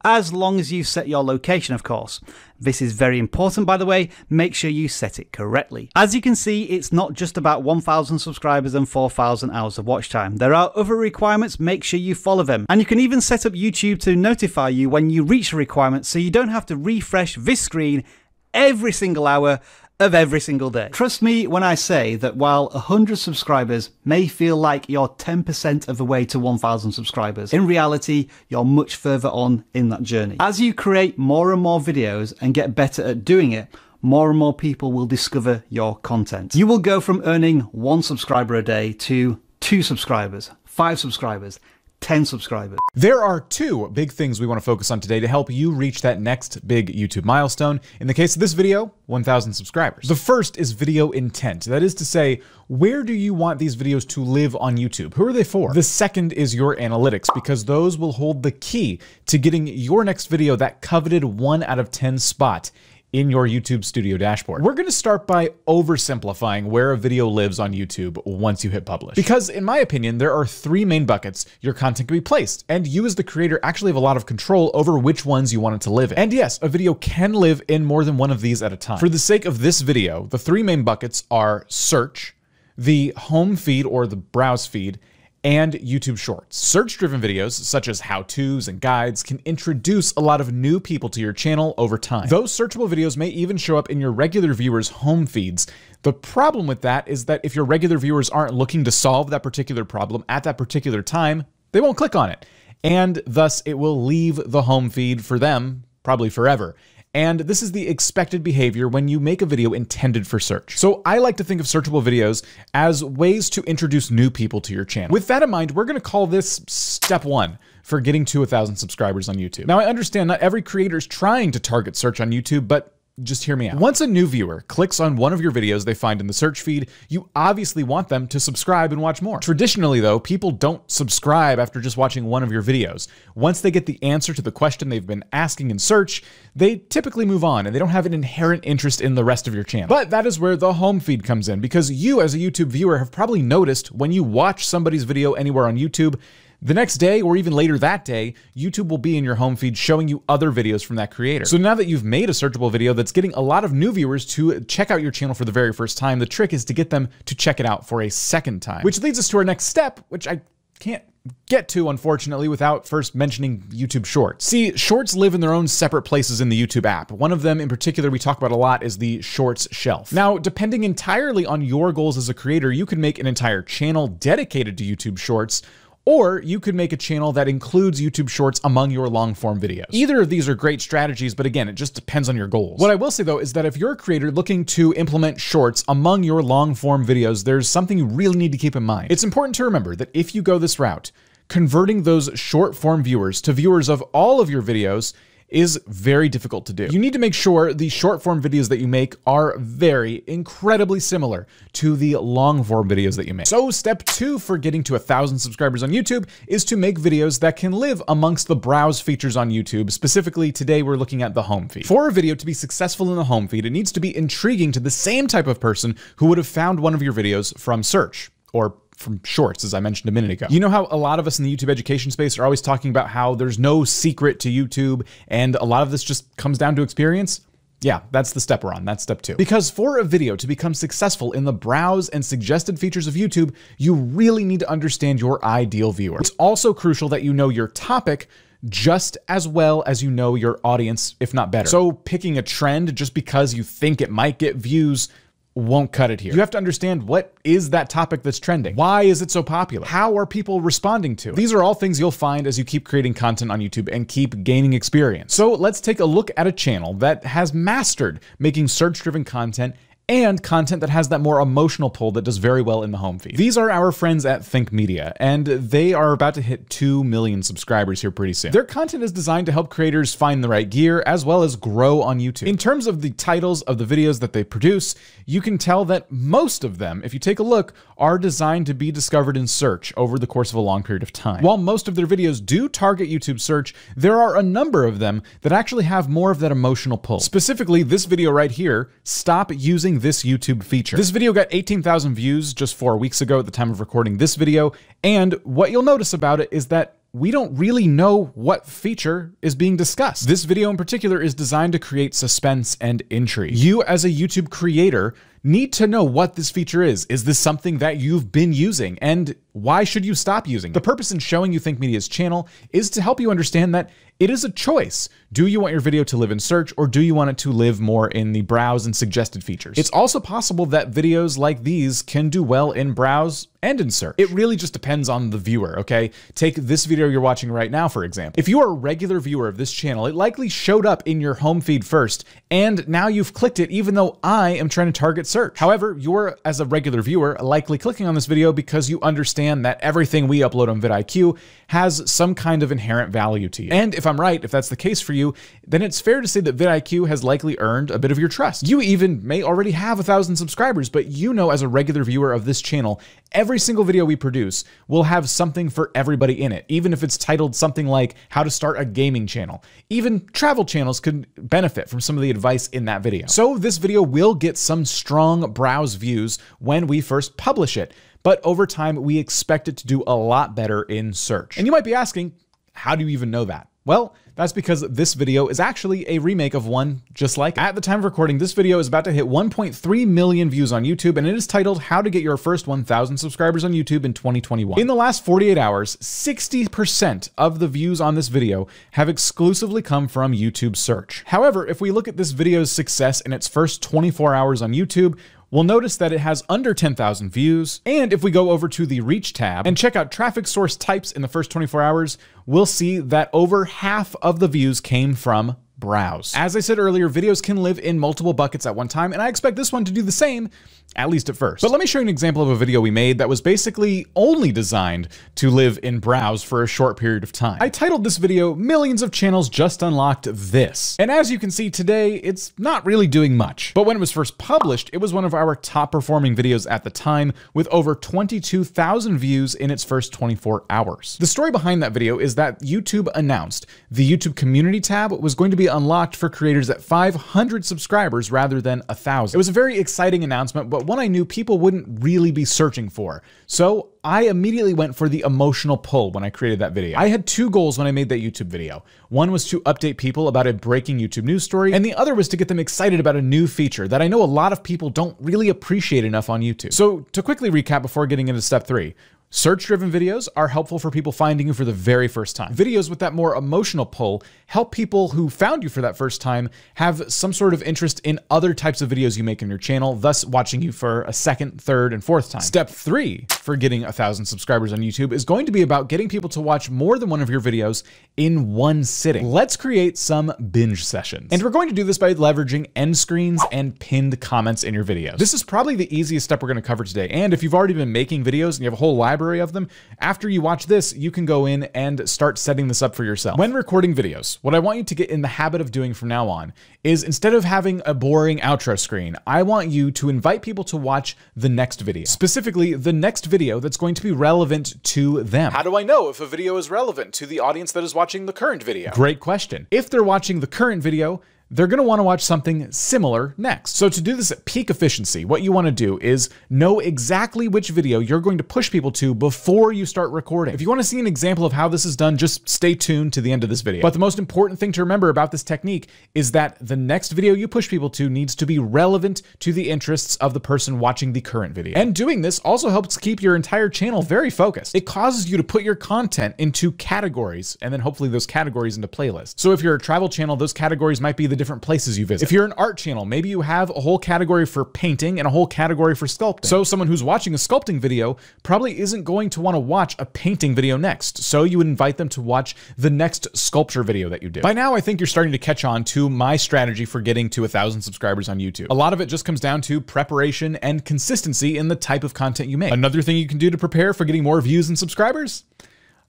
As long as you set your location, of course. This is very important, by the way. Make sure you set it correctly. As you can see, it's not just about 1,000 subscribers and 4,000 hours of watch time. There are other requirements. Make sure you follow them. And you can even set up YouTube to notify you when you reach a requirement, so you don't have to refresh this screen every single hour of every single day. Trust me when I say that while 100 subscribers may feel like you're 10% of the way to 1,000 subscribers, in reality, you're much further on in that journey. As you create more and more videos and get better at doing it, more and more people will discover your content. You will go from earning 1 subscriber a day to 2 subscribers, 5 subscribers, 10 subscribers. There are 2 big things we want to focus on today to help you reach that next big YouTube milestone. In the case of this video, 1,000 subscribers. The first is video intent. That is to say, where do you want these videos to live on YouTube? Who are they for? The second is your analytics, because those will hold the key to getting your next video that coveted 1 out of 10 spot in your YouTube Studio dashboard. We're going to start by oversimplifying where a video lives on YouTube once you hit publish. Because in my opinion, there are 3 main buckets your content can be placed, and you as the creator actually have a lot of control over which ones you want it to live in. And yes, a video can live in more than one of these at a time. For the sake of this video, the 3 main buckets are search, the home feed or the browse feed, and YouTube Shorts. Search-driven videos, such as how-tos and guides, can introduce a lot of new people to your channel over time. Those searchable videos may even show up in your regular viewers' home feeds. The problem with that is that if your regular viewers aren't looking to solve that particular problem at that particular time, they won't click on it. And thus, it will leave the home feed for them, probably forever. And this is the expected behavior when you make a video intended for search. So I like to think of searchable videos as ways to introduce new people to your channel. With that in mind, we're going to call this step 1 for getting to 1,000 subscribers on YouTube. Now, I understand not every creator is trying to target search on YouTube, but just hear me out. Once a new viewer clicks on one of your videos they find in the search feed, you obviously want them to subscribe and watch more. Traditionally though, people don't subscribe after just watching one of your videos. Once they get the answer to the question they've been asking in search, they typically move on and they don't have an inherent interest in the rest of your channel. But that is where the home feed comes in, because you as a YouTube viewer have probably noticed when you watch somebody's video anywhere on YouTube, the next day or even later that day, YouTube will be in your home feed showing you other videos from that creator. So now that you've made a searchable video that's getting a lot of new viewers to check out your channel for the very first time, the trick is to get them to check it out for a second time. Which leads us to our next step, which I can't get to, unfortunately, without first mentioning YouTube Shorts. See, Shorts live in their own separate places in the YouTube app. One of them in particular we talk about a lot is the Shorts shelf. Now, depending entirely on your goals as a creator, you can make an entire channel dedicated to YouTube Shorts, or you could make a channel that includes YouTube Shorts among your long-form videos. Either of these are great strategies, but again, it just depends on your goals. What I will say though is that if you're a creator looking to implement Shorts among your long-form videos, there's something you really need to keep in mind. It's important to remember that if you go this route, converting those short-form viewers to viewers of all of your videos is very difficult to do. You need to make sure the short form videos that you make are very incredibly similar to the long form videos that you make. So step 2 for getting to 1,000 subscribers on YouTube is to make videos that can live amongst the browse features on YouTube. Specifically, today we're looking at the home feed. For a video to be successful in the home feed, it needs to be intriguing to the same type of person who would have found one of your videos from search or from shorts, as I mentioned a minute ago. You know how a lot of us in the YouTube education space are always talking about how there's no secret to YouTube, and a lot of this just comes down to experience? Yeah, that's the step we're on. That's step 2. Because for a video to become successful in the browse and suggested features of YouTube, you really need to understand your ideal viewer. It's also crucial that you know your topic just as well as you know your audience, if not better. So picking a trend just because you think it might get views won't cut it here. You have to understand, what is that topic that's trending? Why is it so popular? How are people responding to it? These are all things you'll find as you keep creating content on YouTube and keep gaining experience. So let's take a look at a channel that has mastered making search-driven content and content that has that more emotional pull that does very well in the home feed. These are our friends at Think Media, and they are about to hit 2 million subscribers here pretty soon. Their content is designed to help creators find the right gear as well as grow on YouTube. In terms of the titles of the videos that they produce, you can tell that most of them, if you take a look, are designed to be discovered in search over the course of a long period of time. While most of their videos do target YouTube search, there are a number of them that actually have more of that emotional pull. Specifically, this video right here, Stop Using This YouTube Feature. This video got 18,000 views just 4 weeks ago at the time of recording this video, and what you'll notice about it is that we don't really know what feature is being discussed. This video in particular is designed to create suspense and intrigue. You as a YouTube creator need to know what this feature is. Is this something that you've been using? And why should you stop using it? The purpose in showing you Think Media's channel is to help you understand that it is a choice. Do you want your video to live in search, or do you want it to live more in the browse and suggested features? It's also possible that videos like these can do well in browse and in search. It really just depends on the viewer, okay? Take this video you're watching right now, for example. If you are a regular viewer of this channel, it likely showed up in your home feed first, and now you've clicked it even though I am trying to target search. However, you're, as a regular viewer, likely clicking on this video because you understand that everything we upload on vidIQ has some kind of inherent value to you. And if I'm right, if that's the case for you, then it's fair to say that vidIQ has likely earned a bit of your trust. You even may already have 1,000 subscribers, but you know, as a regular viewer of this channel, every single video we produce will have something for everybody in it, even if it's titled something like how to start a gaming channel. Even travel channels could benefit from some of the advice in that video. So this video will get some strong browse views when we first publish it, but over time we expect it to do a lot better in search. And you might be asking, how do you even know that? Well, that's because this video is actually a remake of one just like it. At the time of recording, this video is about to hit 1.3 million views on YouTube, and it is titled How to Get Your First 1,000 Subscribers on YouTube in 2021. In the last 48 hours, 60% of the views on this video have exclusively come from YouTube search. However, if we look at this video's success in its first 24 hours on YouTube, we'll notice that it has under 10,000 views. And if we go over to the Reach tab and check out traffic source types in the first 24 hours, we'll see that over half of the views came from browse. As I said earlier, videos can live in multiple buckets at one time, and I expect this one to do the same, at least at first. But let me show you an example of a video we made that was basically only designed to live in browse for a short period of time. I titled this video, Millions of Channels Just Unlocked This. And as you can see today, it's not really doing much. But when it was first published, it was one of our top performing videos at the time, with over 22,000 views in its first 24 hours. The story behind that video is that YouTube announced the YouTube community tab was going to be unlocked for creators at 500 subscribers rather than 1,000. It was a very exciting announcement, but one I knew people wouldn't really be searching for. So I immediately went for the emotional pull when I created that video. I had 2 goals when I made that YouTube video. One was to update people about a breaking YouTube news story, and the other was to get them excited about a new feature that I know a lot of people don't really appreciate enough on YouTube. So to quickly recap before getting into step 3, search-driven videos are helpful for people finding you for the very first time. Videos with that more emotional pull help people who found you for that first time have some sort of interest in other types of videos you make on your channel, thus watching you for a second, third, and fourth time. Step 3 for getting 1,000 subscribers on YouTube is going to be about getting people to watch more than one of your videos in one sitting. Let's create some binge sessions. And we're going to do this by leveraging end screens and pinned comments in your videos. This is probably the easiest step we're going to cover today. And if you've already been making videos and you have a whole library library of them. After you watch this, you can go in and start setting this up for yourself. When recording videos, what I want you to get in the habit of doing from now on is, instead of having a boring outro screen, I want you to invite people to watch the next video. Specifically, the next video that's going to be relevant to them. How do I know if a video is relevant to the audience that is watching the current video? Great question. If they're watching the current video, they're going to want to watch something similar next. So to do this at peak efficiency, what you want to do is know exactly which video you're going to push people to before you start recording. If you want to see an example of how this is done, just stay tuned to the end of this video. But the most important thing to remember about this technique is that the next video you push people to needs to be relevant to the interests of the person watching the current video. And doing this also helps keep your entire channel very focused. It causes you to put your content into categories, and then hopefully those categories into playlists. So if you're a travel channel, those categories might be the different places you visit. If you're an art channel, maybe you have a whole category for painting and a whole category for sculpting. So someone who's watching a sculpting video probably isn't going to want to watch a painting video next. So you would invite them to watch the next sculpture video that you do. By now, I think you're starting to catch on to my strategy for getting to 1,000 subscribers on YouTube. A lot of it just comes down to preparation and consistency in the type of content you make. Another thing you can do to prepare for getting more views and subscribers: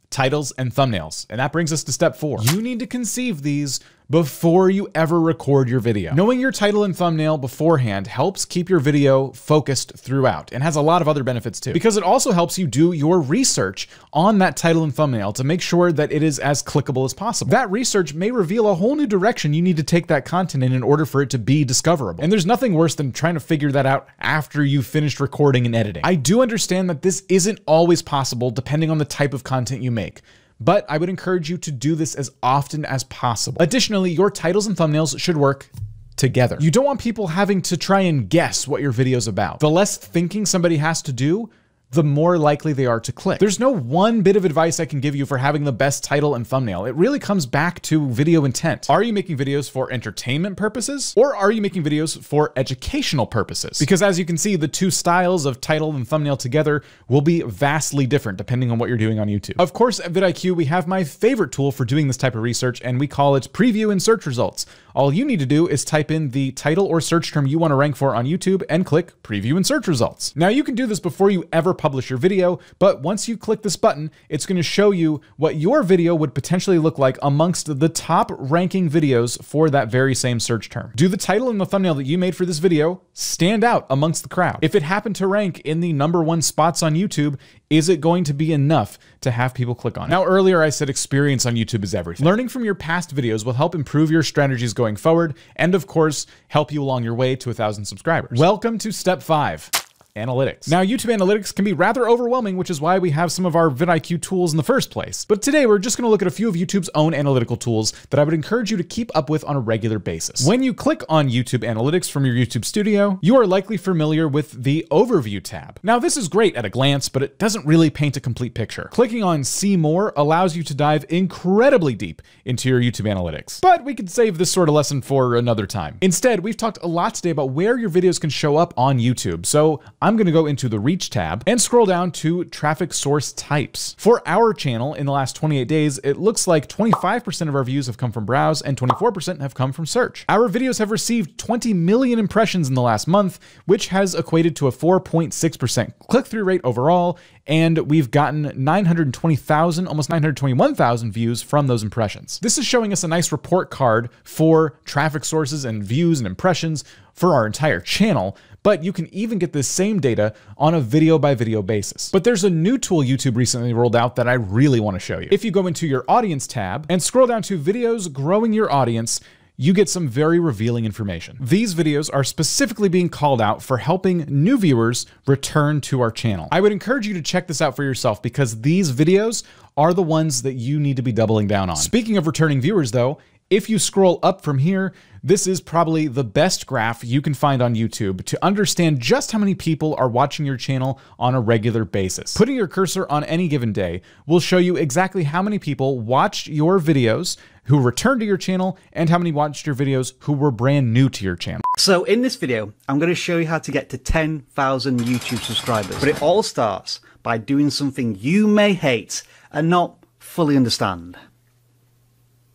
titles and thumbnails. And that brings us to step 4. You need to conceive these before you ever record your video. Knowing your title and thumbnail beforehand helps keep your video focused throughout, and has a lot of other benefits too, because it also helps you do your research on that title and thumbnail to make sure that it is as clickable as possible. That research may reveal a whole new direction you need to take that content in order for it to be discoverable. And there's nothing worse than trying to figure that out after you've finished recording and editing. I do understand that this isn't always possible depending on the type of content you make, but I would encourage you to do this as often as possible. Additionally, your titles and thumbnails should work together. You don't want people having to try and guess what your video's about. The less thinking somebody has to do, the more likely they are to click. There's no one bit of advice I can give you for having the best title and thumbnail. It really comes back to video intent. Are you making videos for entertainment purposes, or are you making videos for educational purposes? Because as you can see, the two styles of title and thumbnail together will be vastly different depending on what you're doing on YouTube. Of course, at vidIQ, we have my favorite tool for doing this type of research, and we call it preview in search results. All you need to do is type in the title or search term you want to rank for on YouTube and click preview in search results. Now you can do this before you ever publish your video, but once you click this button, it's going to show you what your video would potentially look like amongst the top ranking videos for that very same search term. Do the title and the thumbnail that you made for this video stand out amongst the crowd? If it happened to rank in the #1 spots on YouTube, is it going to be enough to have people click on it? Now, earlier I said experience on YouTube is everything. Learning from your past videos will help improve your strategies going forward, and of course, help you along your way to 1,000 subscribers. Welcome to step 5. Analytics. Now, YouTube analytics can be rather overwhelming, which is why we have some of our vidIQ tools in the first place. But today we're just going to look at a few of YouTube's own analytical tools that I would encourage you to keep up with on a regular basis. When you click on YouTube Analytics from your YouTube studio, you are likely familiar with the Overview tab. Now, this is great at a glance, but it doesn't really paint a complete picture. Clicking on See More allows you to dive incredibly deep into your YouTube analytics. But we could save this sort of lesson for another time. Instead, we've talked a lot today about where your videos can show up on YouTube. So I'm going to go into the Reach tab and scroll down to Traffic Source Types. For our channel, in the last 28 days, it looks like 25% of our views have come from browse and 24% have come from search. Our videos have received 20 million impressions in the last month, which has equated to a 4.6% click-through rate overall, and we've gotten 920,000, almost 921,000 views from those impressions. This is showing us a nice report card for traffic sources and views and impressions for our entire channel, but you can even get this same data on a video by video basis. But there's a new tool YouTube recently rolled out that I really want to show you. If you go into your Audience tab and scroll down to Videos Growing Your Audience, you get some very revealing information. These videos are specifically being called out for helping new viewers return to our channel. I would encourage you to check this out for yourself, because these videos are the ones that you need to be doubling down on. Speaking of returning viewers though, if you scroll up from here, this is probably the best graph you can find on YouTube to understand just how many people are watching your channel on a regular basis. Putting your cursor on any given day will show you exactly how many people watched your videos who returned to your channel and how many watched your videos who were brand new to your channel. So in this video, I'm going to show you how to get to 10,000 YouTube subscribers. But it all starts by doing something you may hate and not fully understand.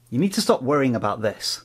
You need to stop worrying about this.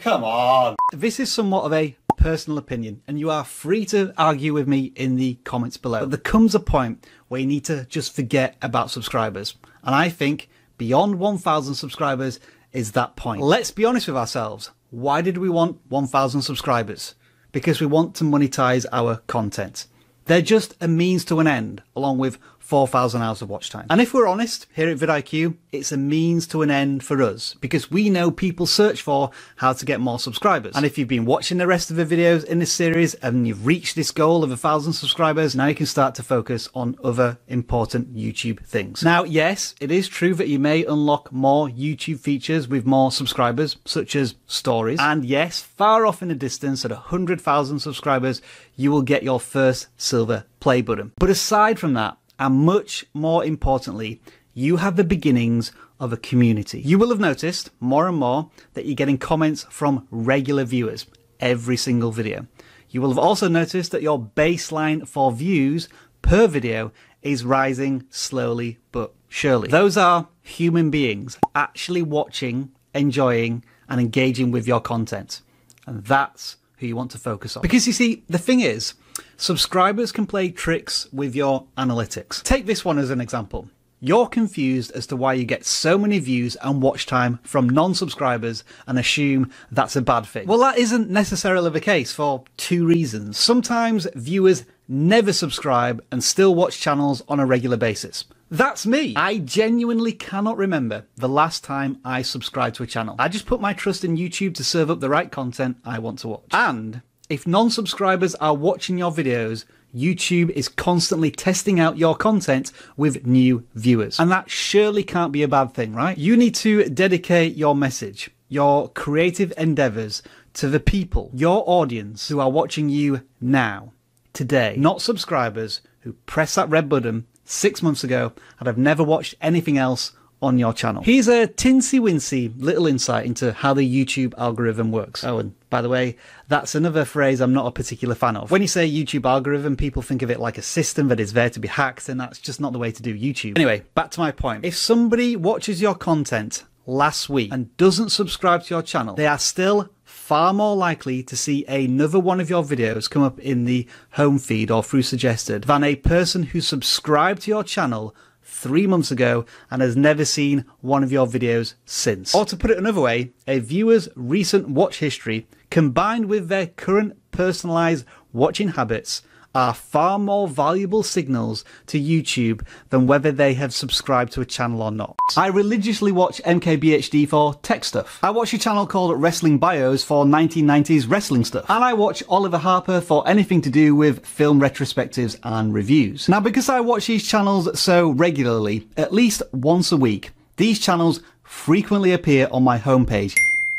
Come on. This is somewhat of a personal opinion, and you are free to argue with me in the comments below. But there comes a point where you need to just forget about subscribers. And I think beyond 1,000 subscribers is that point. Let's be honest with ourselves. Why did we want 1,000 subscribers? Because we want to monetize our content. They're just a means to an end, along with 4,000 hours of watch time. And if we're honest, here at vidIQ, it's a means to an end for us, because we know people search for how to get more subscribers. And if you've been watching the rest of the videos in this series and you've reached this goal of 1,000 subscribers, now you can start to focus on other important YouTube things. Now, yes, it is true that you may unlock more YouTube features with more subscribers, such as stories. And yes, far off in the distance at 100,000 subscribers, you will get your first silver play button. But aside from that, and much more importantly, you have the beginnings of a community. You will have noticed more and more that you're getting comments from regular viewers every single video. You will have also noticed that your baseline for views per video is rising slowly but surely. Those are human beings actually watching, enjoying, and engaging with your content. And that's who you want to focus on. Because you see, the thing is, subscribers can play tricks with your analytics. Take this one as an example. You're confused as to why you get so many views and watch time from non-subscribers and assume that's a bad thing. Well, that isn't necessarily the case for two reasons. Sometimes viewers never subscribe and still watch channels on a regular basis. That's me. I genuinely cannot remember the last time I subscribed to a channel. I just put my trust in YouTube to serve up the right content I want to watch. And if non-subscribers are watching your videos, YouTube is constantly testing out your content with new viewers. And that surely can't be a bad thing, right? You need to dedicate your message, your creative endeavors to the people, your audience who are watching you now, today, not subscribers who press that red button 6 months ago and have never watched anything else on your channel. Here's a tinsy-wincy little insight into how the YouTube algorithm works. Oh, and by the way, that's another phrase I'm not a particular fan of. When you say YouTube algorithm, people think of it like a system that is there to be hacked, and that's just not the way to do YouTube. Anyway, back to my point. If somebody watches your content last week and doesn't subscribe to your channel, they are still far more likely to see another one of your videos come up in the home feed or through suggested than a person who subscribed to your channel 3 months ago and has never seen one of your videos since. Or to put it another way, a viewer's recent watch history combined with their current personalized watching habits are far more valuable signals to YouTube than whether they have subscribed to a channel or not. I religiously watch MKBHD for tech stuff. I watch a channel called Wrestling Bios for 1990s wrestling stuff. And I watch Oliver Harper for anything to do with film retrospectives and reviews. Now, because I watch these channels so regularly, at least once a week, these channels frequently appear on my homepage,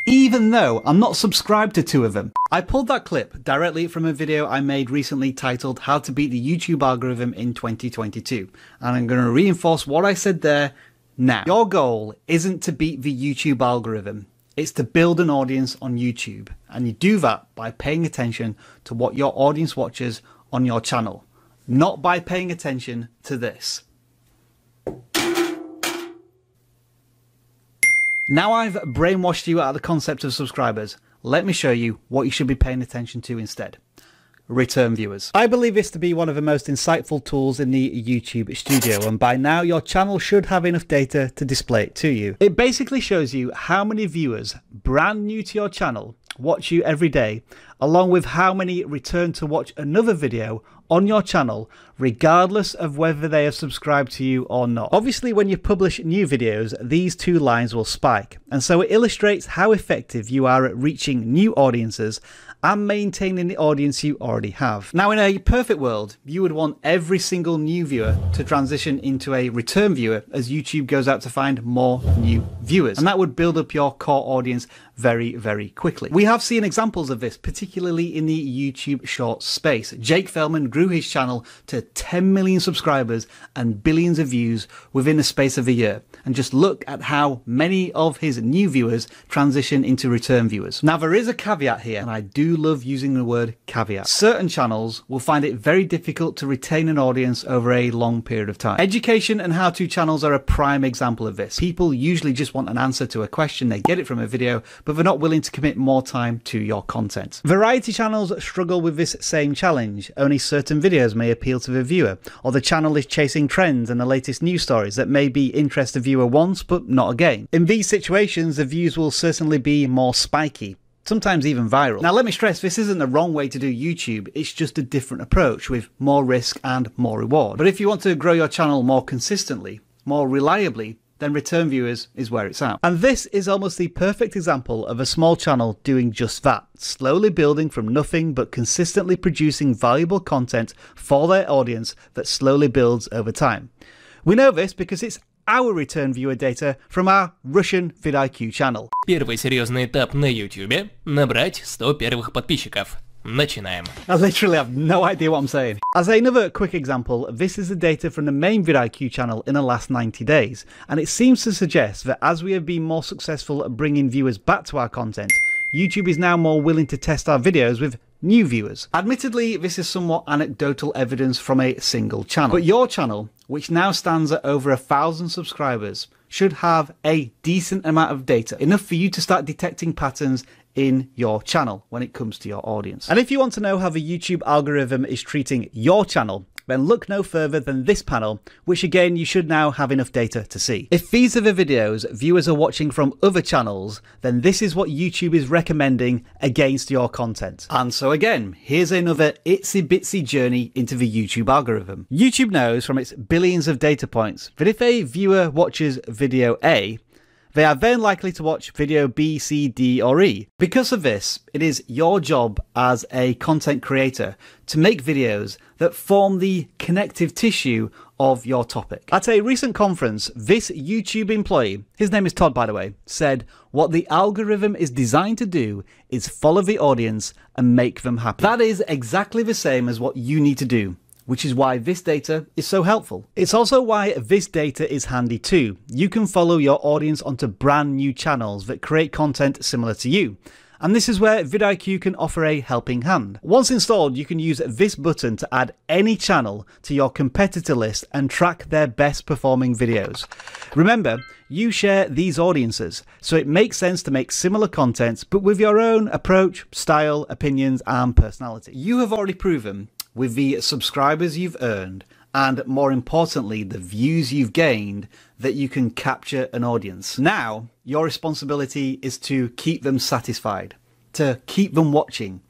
even though I'm not subscribed to two of them. I pulled that clip directly from a video I made recently titled How to Beat the YouTube Algorithm in 2022. And I'm going to reinforce what I said there now. Your goal isn't to beat the YouTube algorithm. It's to build an audience on YouTube. And you do that by paying attention to what your audience watches on your channel, not by paying attention to this. Now I've brainwashed you out of the concept of subscribers, let me show you what you should be paying attention to instead. Return viewers. I believe this to be one of the most insightful tools in the YouTube studio, and by now your channel should have enough data to display it to you. It basically shows you how many viewers brand new to your channel watch you every day, along with how many return to watch another video on your channel, regardless of whether they have subscribed to you or not. Obviously, when you publish new videos, these two lines will spike, and so it illustrates how effective you are at reaching new audiences and maintaining the audience you already have. Now, in a perfect world, you would want every single new viewer to transition into a return viewer as YouTube goes out to find more new viewers, and that would build up your core audience very, very quickly. We have seen examples of this, particularly in the YouTube Shorts space. Jake Feldman grew his channel to 10 million subscribers and billions of views within the space of a year. And just look at how many of his new viewers transition into return viewers. Now, there is a caveat here, and I do love using the word caveat. Certain channels will find it very difficult to retain an audience over a long period of time. Education and how-to channels are a prime example of this. People usually just want an answer to a question, they get it from a video, but they're not willing to commit more time to your content. Variety channels struggle with this same challenge. Only certain videos may appeal to the viewer, or the channel is chasing trends and the latest news stories that maybe interest the viewer once, but not again. In these situations, the views will certainly be more spiky, sometimes even viral. Now let me stress, this isn't the wrong way to do YouTube, it's just a different approach with more risk and more reward. But if you want to grow your channel more consistently, more reliably, then return viewers is where it's at. And this is almost the perfect example of a small channel doing just that, slowly building from nothing but consistently producing valuable content for their audience that slowly builds over time. We know this because it's our return viewer data from our Russian vidIQ channel. Первый серьезный этап на YouTube – набрать 100 первых подписчиков. Начинаем. I literally have no idea what I'm saying. As another quick example, this is the data from the main vidIQ channel in the last 90 days, and it seems to suggest that as we have been more successful at bringing viewers back to our content, YouTube is now more willing to test our videos with new viewers. Admittedly, this is somewhat anecdotal evidence from a single channel, but your channel, which now stands at over 1,000 subscribers, should have a decent amount of data, enough for you to start detecting patterns in your channel when it comes to your audience. And if you want to know how the YouTube algorithm is treating your channel, then look no further than this panel, which again you should now have enough data to see. If these are the videos viewers are watching from other channels, then this is what YouTube is recommending against your content. And so again, here's another itsy bitsy journey into the YouTube algorithm. YouTube knows from its billions of data points that if a viewer watches video A, they are then likely to watch video B, C, D, or E. Because of this, it is your job as a content creator to make videos that form the connective tissue of your topic. At a recent conference, this YouTube employee, his name is Todd by the way, said what the algorithm is designed to do is follow the audience and make them happy. That is exactly the same as what you need to do, which is why this data is so helpful. It's also why this data is handy too. You can follow your audience onto brand new channels that create content similar to you. And this is where vidIQ can offer a helping hand. Once installed, you can use this button to add any channel to your competitor list and track their best performing videos. Remember, you share these audiences, so it makes sense to make similar content, but with your own approach, style, opinions, and personality. You have already proven with the subscribers you've earned, and more importantly, the views you've gained, that you can capture an audience. Now, your responsibility is to keep them satisfied, to keep them watching,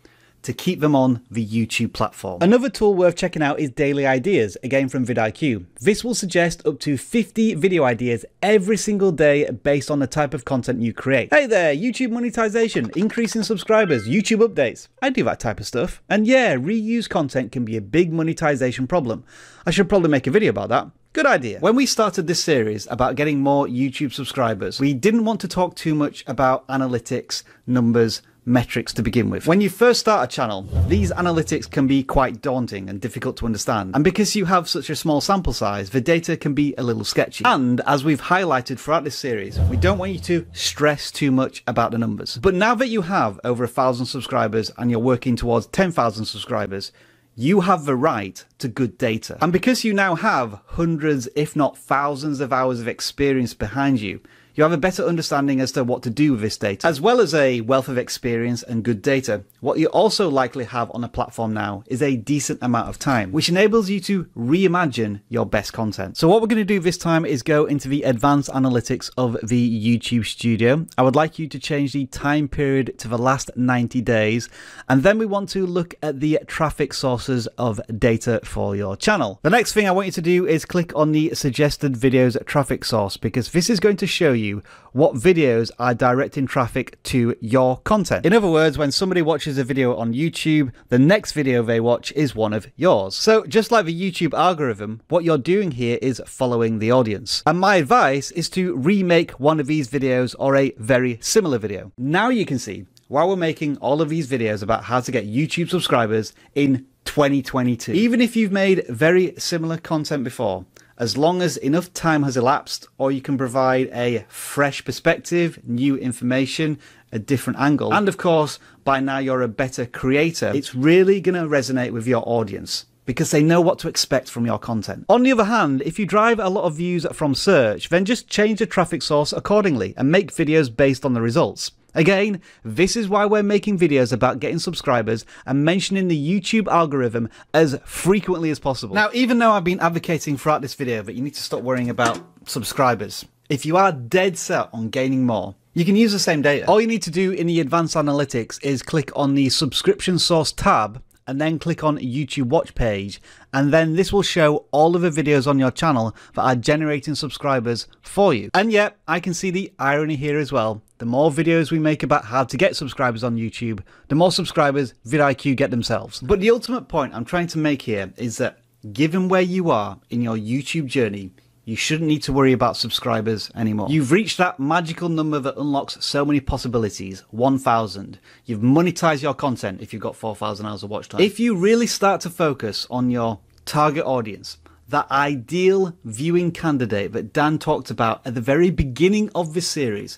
to keep them on the YouTube platform. Another tool worth checking out is Daily Ideas, again from vidIQ. This will suggest up to 50 video ideas every single day based on the type of content you create. Hey there, YouTube monetization, increasing subscribers, YouTube updates. I do that type of stuff. And yeah, reused content can be a big monetization problem. I should probably make a video about that. Good idea. When we started this series about getting more YouTube subscribers, we didn't want to talk too much about analytics, numbers, metrics to begin with. When you first start a channel, these analytics can be quite daunting and difficult to understand. And because you have such a small sample size, the data can be a little sketchy. And as we've highlighted throughout this series, we don't want you to stress too much about the numbers. But now that you have over 1,000 subscribers and you're working towards 10,000 subscribers, you have the right to good data. And because you now have hundreds, if not thousands of hours of experience behind you, you have a better understanding as to what to do with this data. As well as a wealth of experience and good data, what you also likely have on a platform now is a decent amount of time, which enables you to reimagine your best content. So what we're going to do this time is go into the advanced analytics of the YouTube Studio. I would like you to change the time period to the last 90 days, and then we want to look at the traffic sources of data for your channel. The next thing I want you to do is click on the suggested videos traffic source, because this is going to show you what videos are directing traffic to your content. In other words, when somebody watches a video on YouTube, the next video they watch is one of yours. So just like the YouTube algorithm, what you're doing here is following the audience. And my advice is to remake one of these videos or a very similar video. Now you can see why we're making all of these videos about how to get YouTube subscribers in 2022. Even if you've made very similar content before, as long as enough time has elapsed, or you can provide a fresh perspective, new information, a different angle, and of course, by now you're a better creator, it's really going to resonate with your audience because they know what to expect from your content. On the other hand, if you drive a lot of views from search, then just change the traffic source accordingly and make videos based on the results. Again, this is why we're making videos about getting subscribers and mentioning the YouTube algorithm as frequently as possible. Now, even though I've been advocating throughout this video that you need to stop worrying about subscribers, if you are dead set on gaining more, you can use the same data. All you need to do in the advanced analytics is click on the subscription source tab and then click on YouTube watch page, and then this will show all of the videos on your channel that are generating subscribers for you. And yet, I can see the irony here as well. The more videos we make about how to get subscribers on YouTube, the more subscribers vidIQ get themselves. But the ultimate point I'm trying to make here is that given where you are in your YouTube journey, you shouldn't need to worry about subscribers anymore. You've reached that magical number that unlocks so many possibilities, 1,000. You've monetized your content if you've got 4,000 hours of watch time. If you really start to focus on your target audience, that ideal viewing candidate that Dan talked about at the very beginning of this series,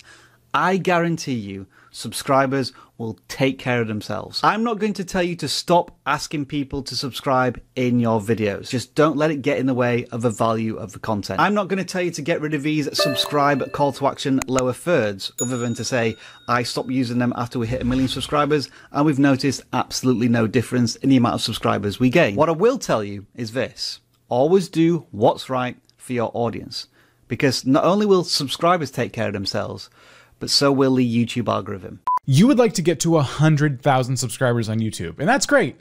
I guarantee you subscribers will take care of themselves. I'm not going to tell you to stop asking people to subscribe in your videos. Just don't let it get in the way of the value of the content. I'm not going to tell you to get rid of these subscribe call to action lower thirds, other than to say I stopped using them after we hit 1 million subscribers and we've noticed absolutely no difference in the amount of subscribers we gain. What I will tell you is this: always do what's right for your audience, because not only will subscribers take care of themselves, but so will the YouTube algorithm. You would like to get to 100,000 subscribers on YouTube, and that's great.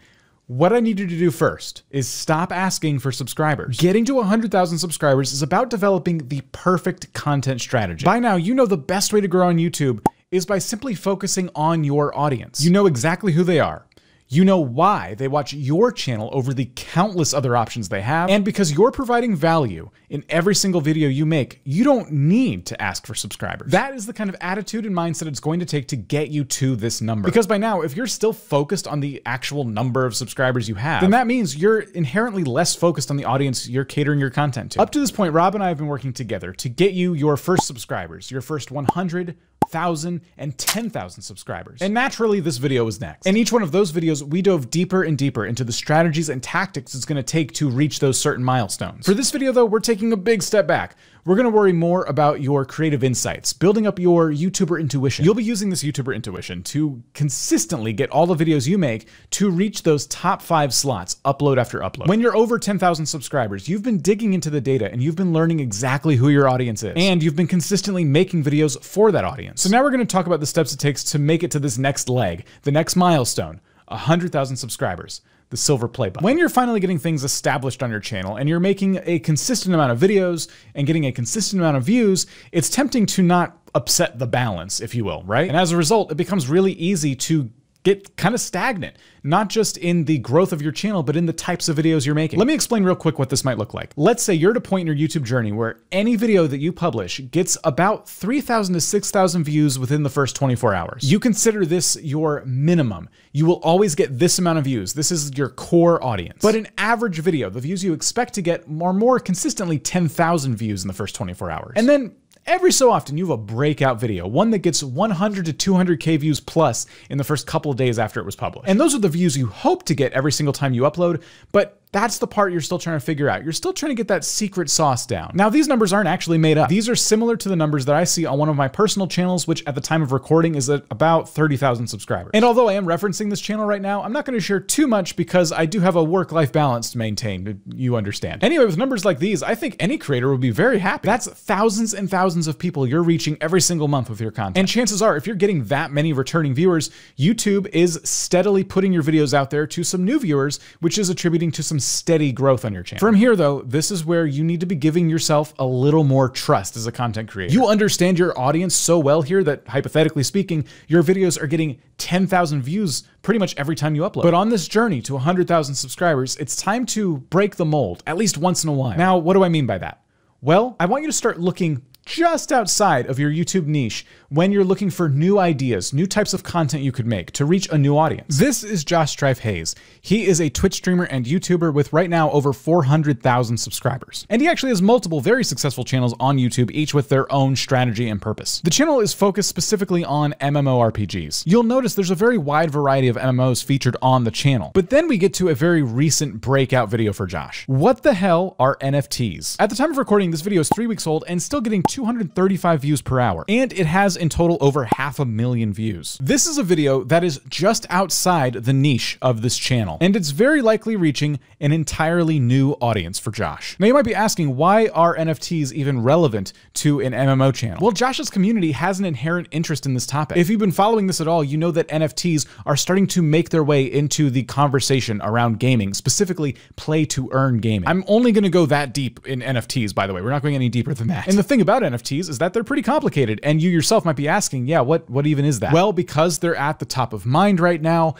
What I need you to do first is stop asking for subscribers. Getting to 100,000 subscribers is about developing the perfect content strategy. By now, you know the best way to grow on YouTube is by simply focusing on your audience. You know exactly who they are. You know why they watch your channel over the countless other options they have. And because you're providing value in every single video you make, you don't need to ask for subscribers. That is the kind of attitude and mindset it's going to take to get you to this number. Because by now, if you're still focused on the actual number of subscribers you have, then that means you're inherently less focused on the audience you're catering your content to. Up to this point, Rob and I have been working together to get you your first subscribers, your first 100,000 and 10,000 subscribers. And naturally, this video is next. In each one of those videos, we dove deeper and deeper into the strategies and tactics it's gonna take to reach those certain milestones. For this video though, we're taking a big step back. We're gonna worry more about your creative insights, building up your YouTuber intuition. You'll be using this YouTuber intuition to consistently get all the videos you make to reach those top 5 slots, upload after upload. When you're over 10,000 subscribers, you've been digging into the data and you've been learning exactly who your audience is. And you've been consistently making videos for that audience. So now we're gonna talk about the steps it takes to make it to this next leg, the next milestone, 100,000 subscribers. The silver play button. When you're finally getting things established on your channel and you're making a consistent amount of videos and getting a consistent amount of views, it's tempting to not upset the balance, if you will, right? And as a result, it becomes really easy to get kind of stagnant, not just in the growth of your channel, but in the types of videos you're making. Let me explain real quick what this might look like. Let's say you're at a point in your YouTube journey where any video that you publish gets about 3,000 to 6,000 views within the first 24 hours. You consider this your minimum. You will always get this amount of views. This is your core audience. But an average video, the views you expect to get are more consistently 10,000 views in the first 24 hours. And then every so often, you have a breakout video, one that gets 100 to 200K views plus in the first couple of days after it was published. And those are the views you hope to get every single time you upload, but that's the part you're still trying to figure out. You're still trying to get that secret sauce down. Now, these numbers aren't actually made up. These are similar to the numbers that I see on one of my personal channels, which at the time of recording is at about 30,000 subscribers. And although I am referencing this channel right now, I'm not going to share too much because I do have a work-life balance to maintain, you understand. Anyway, with numbers like these, I think any creator would be very happy. That's thousands and thousands of people you're reaching every single month with your content. And chances are, if you're getting that many returning viewers, YouTube is steadily putting your videos out there to some new viewers, which is attributing to some steady growth on your channel. From here though, this is where you need to be giving yourself a little more trust as a content creator. You understand your audience so well here that, hypothetically speaking, your videos are getting 10,000 views pretty much every time you upload. But on this journey to 100,000 subscribers, it's time to break the mold, at least once in a while. Now, what do I mean by that? Well, I want you to start looking just outside of your YouTube niche when you're looking for new ideas, new types of content you could make to reach a new audience. This is Josh Strife Hayes. He is a Twitch streamer and YouTuber with right now over 400,000 subscribers. And he actually has multiple very successful channels on YouTube, each with their own strategy and purpose. The channel is focused specifically on MMORPGs. You'll notice there's a very wide variety of MMOs featured on the channel. But then we get to a very recent breakout video for Josh. What the hell are NFTs? At the time of recording, this video is 3 weeks old and still getting 235 views per hour, and it has in total over 500,000 views. This is a video that is just outside the niche of this channel, and it's very likely reaching an entirely new audience for Josh. Now you might be asking, why are NFTs even relevant to an MMO channel? Well, Josh's community has an inherent interest in this topic. If you've been following this at all, you know that NFTs are starting to make their way into the conversation around gaming, specifically play to earn gaming. I'm only going to go that deep in NFTs, by the way. We're not going any deeper than that. And the thing about NFTs is that they're pretty complicated, and you yourself might be asking, yeah, what even is that? Well, because they're at the top of mind right now,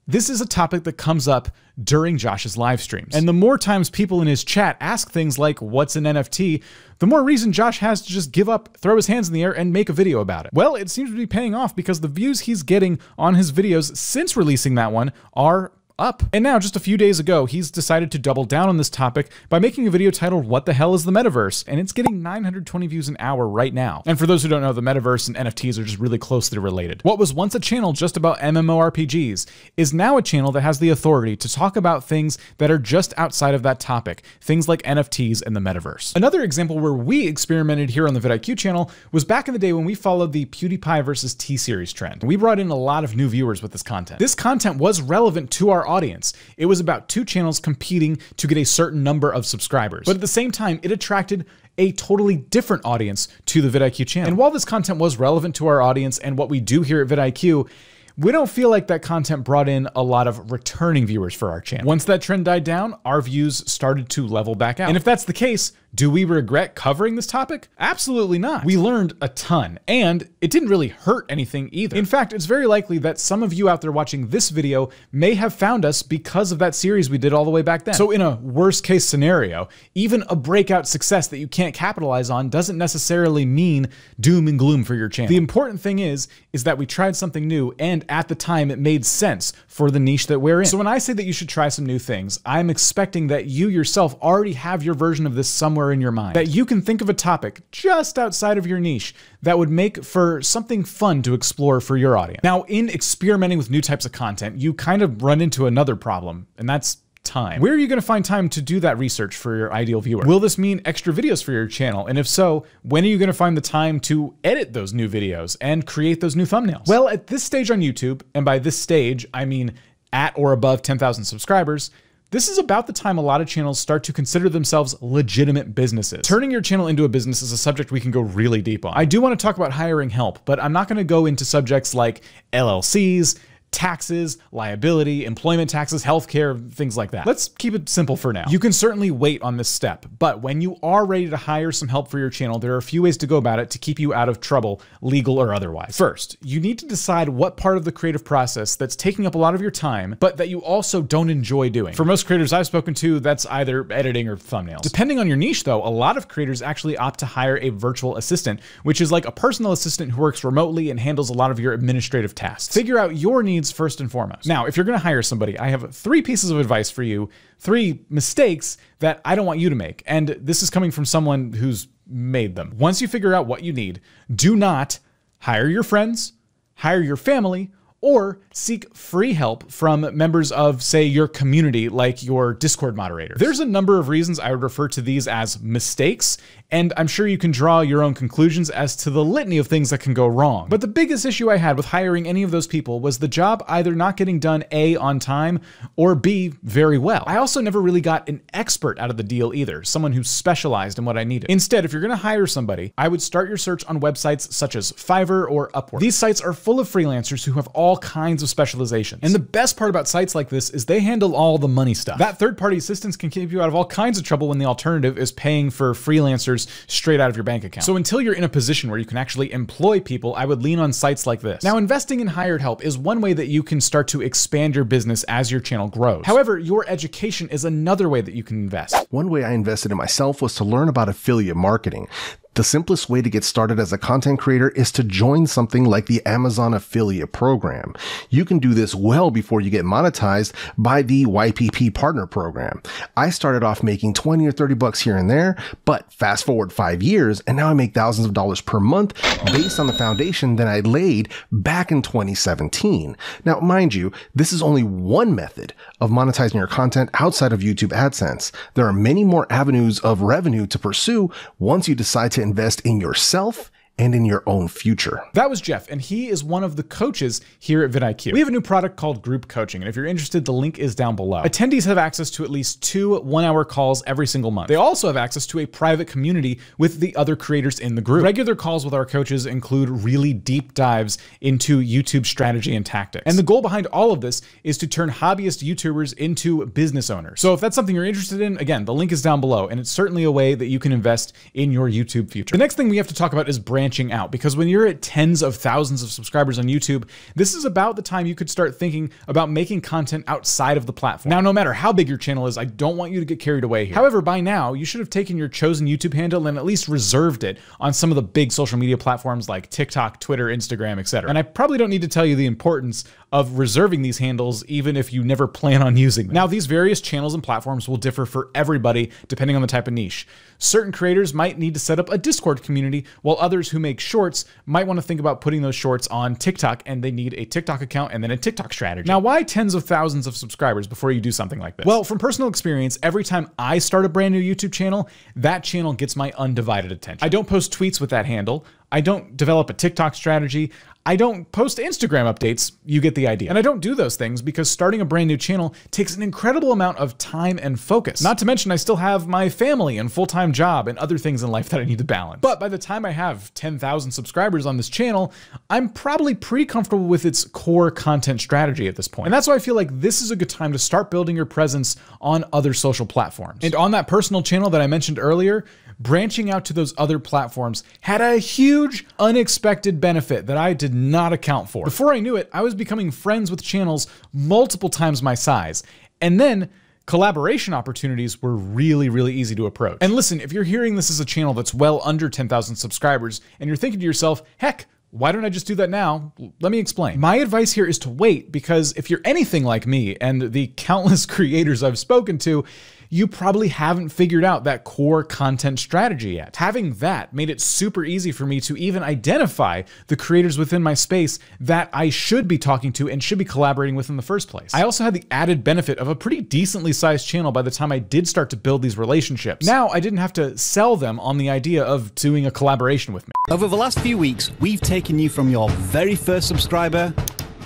this is a topic that comes up during Josh's live streams. And the more times people in his chat ask things like, what's an NFT, the more reason Josh has to just give up, throw his hands in the air, and make a video about it. Well, it seems to be paying off because the views he's getting on his videos since releasing that one are up. And now, just a few days ago, he's decided to double down on this topic by making a video titled "What the Hell is the Metaverse?" And it's getting 920 views an hour right now. And for those who don't know, the metaverse and NFTs are just really closely related. What was once a channel just about MMORPGs is now a channel that has the authority to talk about things that are just outside of that topic, things like NFTs and the metaverse. Another example where we experimented here on the vidIQ channel was back in the day when we followed the PewDiePie versus T-Series trend. We brought in a lot of new viewers with this content. This content was relevant to our audience. It was about two channels competing to get a certain number of subscribers. But at the same time, it attracted a totally different audience to the vidIQ channel. And while this content was relevant to our audience and what we do here at vidIQ, we don't feel like that content brought in a lot of returning viewers for our channel. Once that trend died down, our views started to level back out. And if that's the case, do we regret covering this topic? Absolutely not. We learned a ton, and it didn't really hurt anything either. In fact, it's very likely that some of you out there watching this video may have found us because of that series we did all the way back then. So in a worst case scenario, even a breakout success that you can't capitalize on doesn't necessarily mean doom and gloom for your channel. The important thing is that we tried something new, and at the time it made sense for the niche that we're in. So when I say that you should try some new things, I'm expecting that you yourself already have your version of this somewhere in your mind, that you can think of a topic just outside of your niche that would make for something fun to explore for your audience. Now, in experimenting with new types of content, you kind of run into another problem, and that's time. Where are you going to find time to do that research for your ideal viewer? Will this mean extra videos for your channel? And if so, when are you going to find the time to edit those new videos and create those new thumbnails? Well, at this stage on YouTube, and by this stage, I mean at or above 10,000 subscribers, this is about the time a lot of channels start to consider themselves legitimate businesses. Turning your channel into a business is a subject we can go really deep on. I do want to talk about hiring help, but I'm not going to go into subjects like LLCs, taxes, liability, employment taxes, healthcare, things like that. Let's keep it simple for now. You can certainly wait on this step, but when you are ready to hire some help for your channel, there are a few ways to go about it to keep you out of trouble, legal or otherwise. First, you need to decide what part of the creative process that's taking up a lot of your time, but that you also don't enjoy doing. For most creators I've spoken to, that's either editing or thumbnails. Depending on your niche though, a lot of creators actually opt to hire a virtual assistant, which is like a personal assistant who works remotely and handles a lot of your administrative tasks. Figure out your needs first and foremost. Now, if you're going to hire somebody, I have 3 pieces of advice for you, 3 mistakes that I don't want you to make. And this is coming from someone who's made them. Once you figure out what you need, do not hire your friends, hire your family, or seek free help from members of, say, your community, like your Discord moderators. There's a number of reasons I would refer to these as mistakes, and I'm sure you can draw your own conclusions as to the litany of things that can go wrong. But the biggest issue I had with hiring any of those people was the job either not getting done A, on time, or B, very well. I also never really got an expert out of the deal either, someone who specialized in what I needed. Instead, if you're gonna hire somebody, I would start your search on websites such as Fiverr or Upwork. These sites are full of freelancers who have all kinds of specializations. And the best part about sites like this is they handle all the money stuff. That third-party assistance can keep you out of all kinds of trouble when the alternative is paying for freelancers straight out of your bank account. So until you're in a position where you can actually employ people, I would lean on sites like this. Now, investing in hired help is one way that you can start to expand your business as your channel grows. However, your education is another way that you can invest. One way I invested in myself was to learn about affiliate marketing. The simplest way to get started as a content creator is to join something like the Amazon affiliate program. You can do this well before you get monetized by the YPP partner program. I started off making 20 or 30 bucks here and there, but fast forward 5 years and now I make thousands of dollars per month based on the foundation that I laid back in 2017. Now, mind you, this is only one method of monetizing your content outside of YouTube AdSense. There are many more avenues of revenue to pursue once you decide to to invest in yourself and in your own future. That was Jeff, and he is one of the coaches here at vidIQ. We have a new product called group coaching, and if you're interested, the link is down below. Attendees have access to at least 2 one-hour calls every single month. They also have access to a private community with the other creators in the group. Regular calls with our coaches include really deep dives into YouTube strategy and tactics. And the goal behind all of this is to turn hobbyist YouTubers into business owners. So if that's something you're interested in, again, the link is down below, and it's certainly a way that you can invest in your YouTube future. The next thing we have to talk about is branching out, because when you're at tens of thousands of subscribers on YouTube, this is about the time you could start thinking about making content outside of the platform. Now, no matter how big your channel is, I don't want you to get carried away here. However, by now, you should have taken your chosen YouTube handle and at least reserved it on some of the big social media platforms like TikTok, Twitter, Instagram, etc. And I probably don't need to tell you the importance of reserving these handles, even if you never plan on using them. Now, these various channels and platforms will differ for everybody depending on the type of niche. Certain creators might need to set up a Discord community, while others who make shorts might want to think about putting those shorts on TikTok, and they need a TikTok account and then a TikTok strategy. Now, why tens of thousands of subscribers before you do something like this? Well, from personal experience, every time I start a brand new YouTube channel, that channel gets my undivided attention. I don't post tweets with that handle. I don't develop a TikTok strategy. I don't post Instagram updates. You get the idea. And I don't do those things because starting a brand new channel takes an incredible amount of time and focus. Not to mention, I still have my family and full-time job and other things in life that I need to balance. But by the time I have 10,000 subscribers on this channel, I'm probably pretty comfortable with its core content strategy at this point. And that's why I feel like this is a good time to start building your presence on other social platforms. And on that personal channel that I mentioned earlier, branching out to those other platforms had a huge unexpected benefit that I did not account for. Before I knew it, I was becoming friends with channels multiple times my size. And then collaboration opportunities were really, really easy to approach. And listen, if you're hearing this as a channel that's well under 10,000 subscribers and you're thinking to yourself, heck, why don't I just do that now? Let me explain. My advice here is to wait, because if you're anything like me and the countless creators I've spoken to, you probably haven't figured out that core content strategy yet. Having that made it super easy for me to even identify the creators within my space that I should be talking to and should be collaborating with in the first place. I also had the added benefit of a pretty decently sized channel by the time I did start to build these relationships. Now I didn't have to sell them on the idea of doing a collaboration with me. Over the last few weeks, we've taken you from your very first subscriber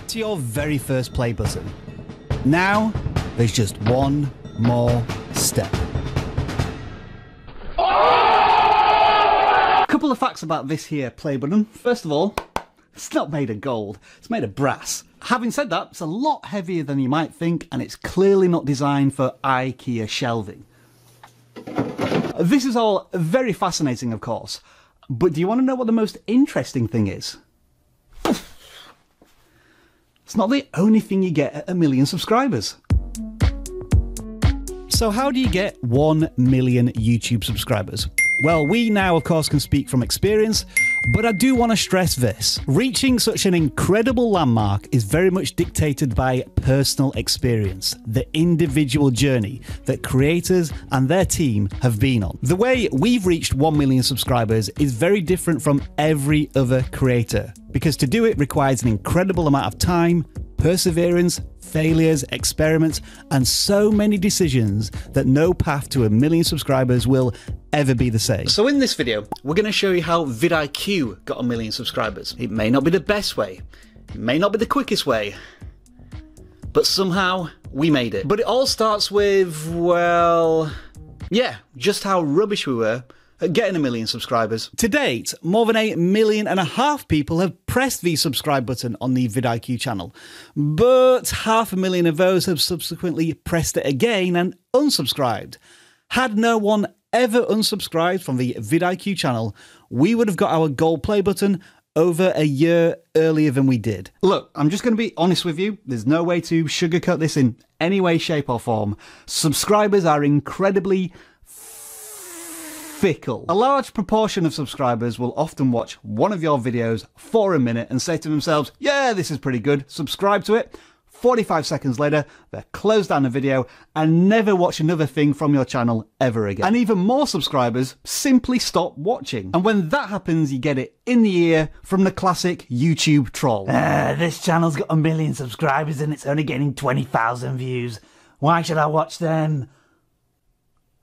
to your very first play button. Now, there's just one more step. A couple of facts about this here play button. First of all, it's not made of gold, it's made of brass. Having said that, it's a lot heavier than you might think, and it's clearly not designed for IKEA shelving. This is all very fascinating, of course, but do you want to know what the most interesting thing is? It's not the only thing you get at 1 million subscribers. So how do you get 1 million YouTube subscribers? Well, we now, of course, can speak from experience, but I do want to stress this. Reaching such an incredible landmark is very much dictated by personal experience, the individual journey that creators and their team have been on. The way we've reached 1 million subscribers is very different from every other creator, because to do it requires an incredible amount of time, perseverance, failures, experiments, and so many decisions that no path to 1 million subscribers will ever be the same. So in this video, we're going to show you how vidIQ got 1 million subscribers. It may not be the best way, it may not be the quickest way, but somehow we made it. But it all starts with, well, yeah, just how rubbish we were at getting 1 million subscribers. To date, more than 8.5 million people have pressed the subscribe button on the vidIQ channel, but 500,000 of those have subsequently pressed it again and unsubscribed. Had no one ever unsubscribed from the vidIQ channel, we would have got our gold play button over a year earlier than we did. Look, I'm just going to be honest with you. There's no way to sugarcoat this in any way, shape or form. Subscribers are incredibly fickle. A large proportion of subscribers will often watch one of your videos for a minute and say to themselves, yeah, this is pretty good, subscribe to it. 45 seconds later, they close down the video and never watch another thing from your channel ever again. And even more subscribers simply stop watching. And when that happens, you get it in the ear from the classic YouTube troll. This channel's got 1 million subscribers and it's only getting 20,000 views. Why should I watch them?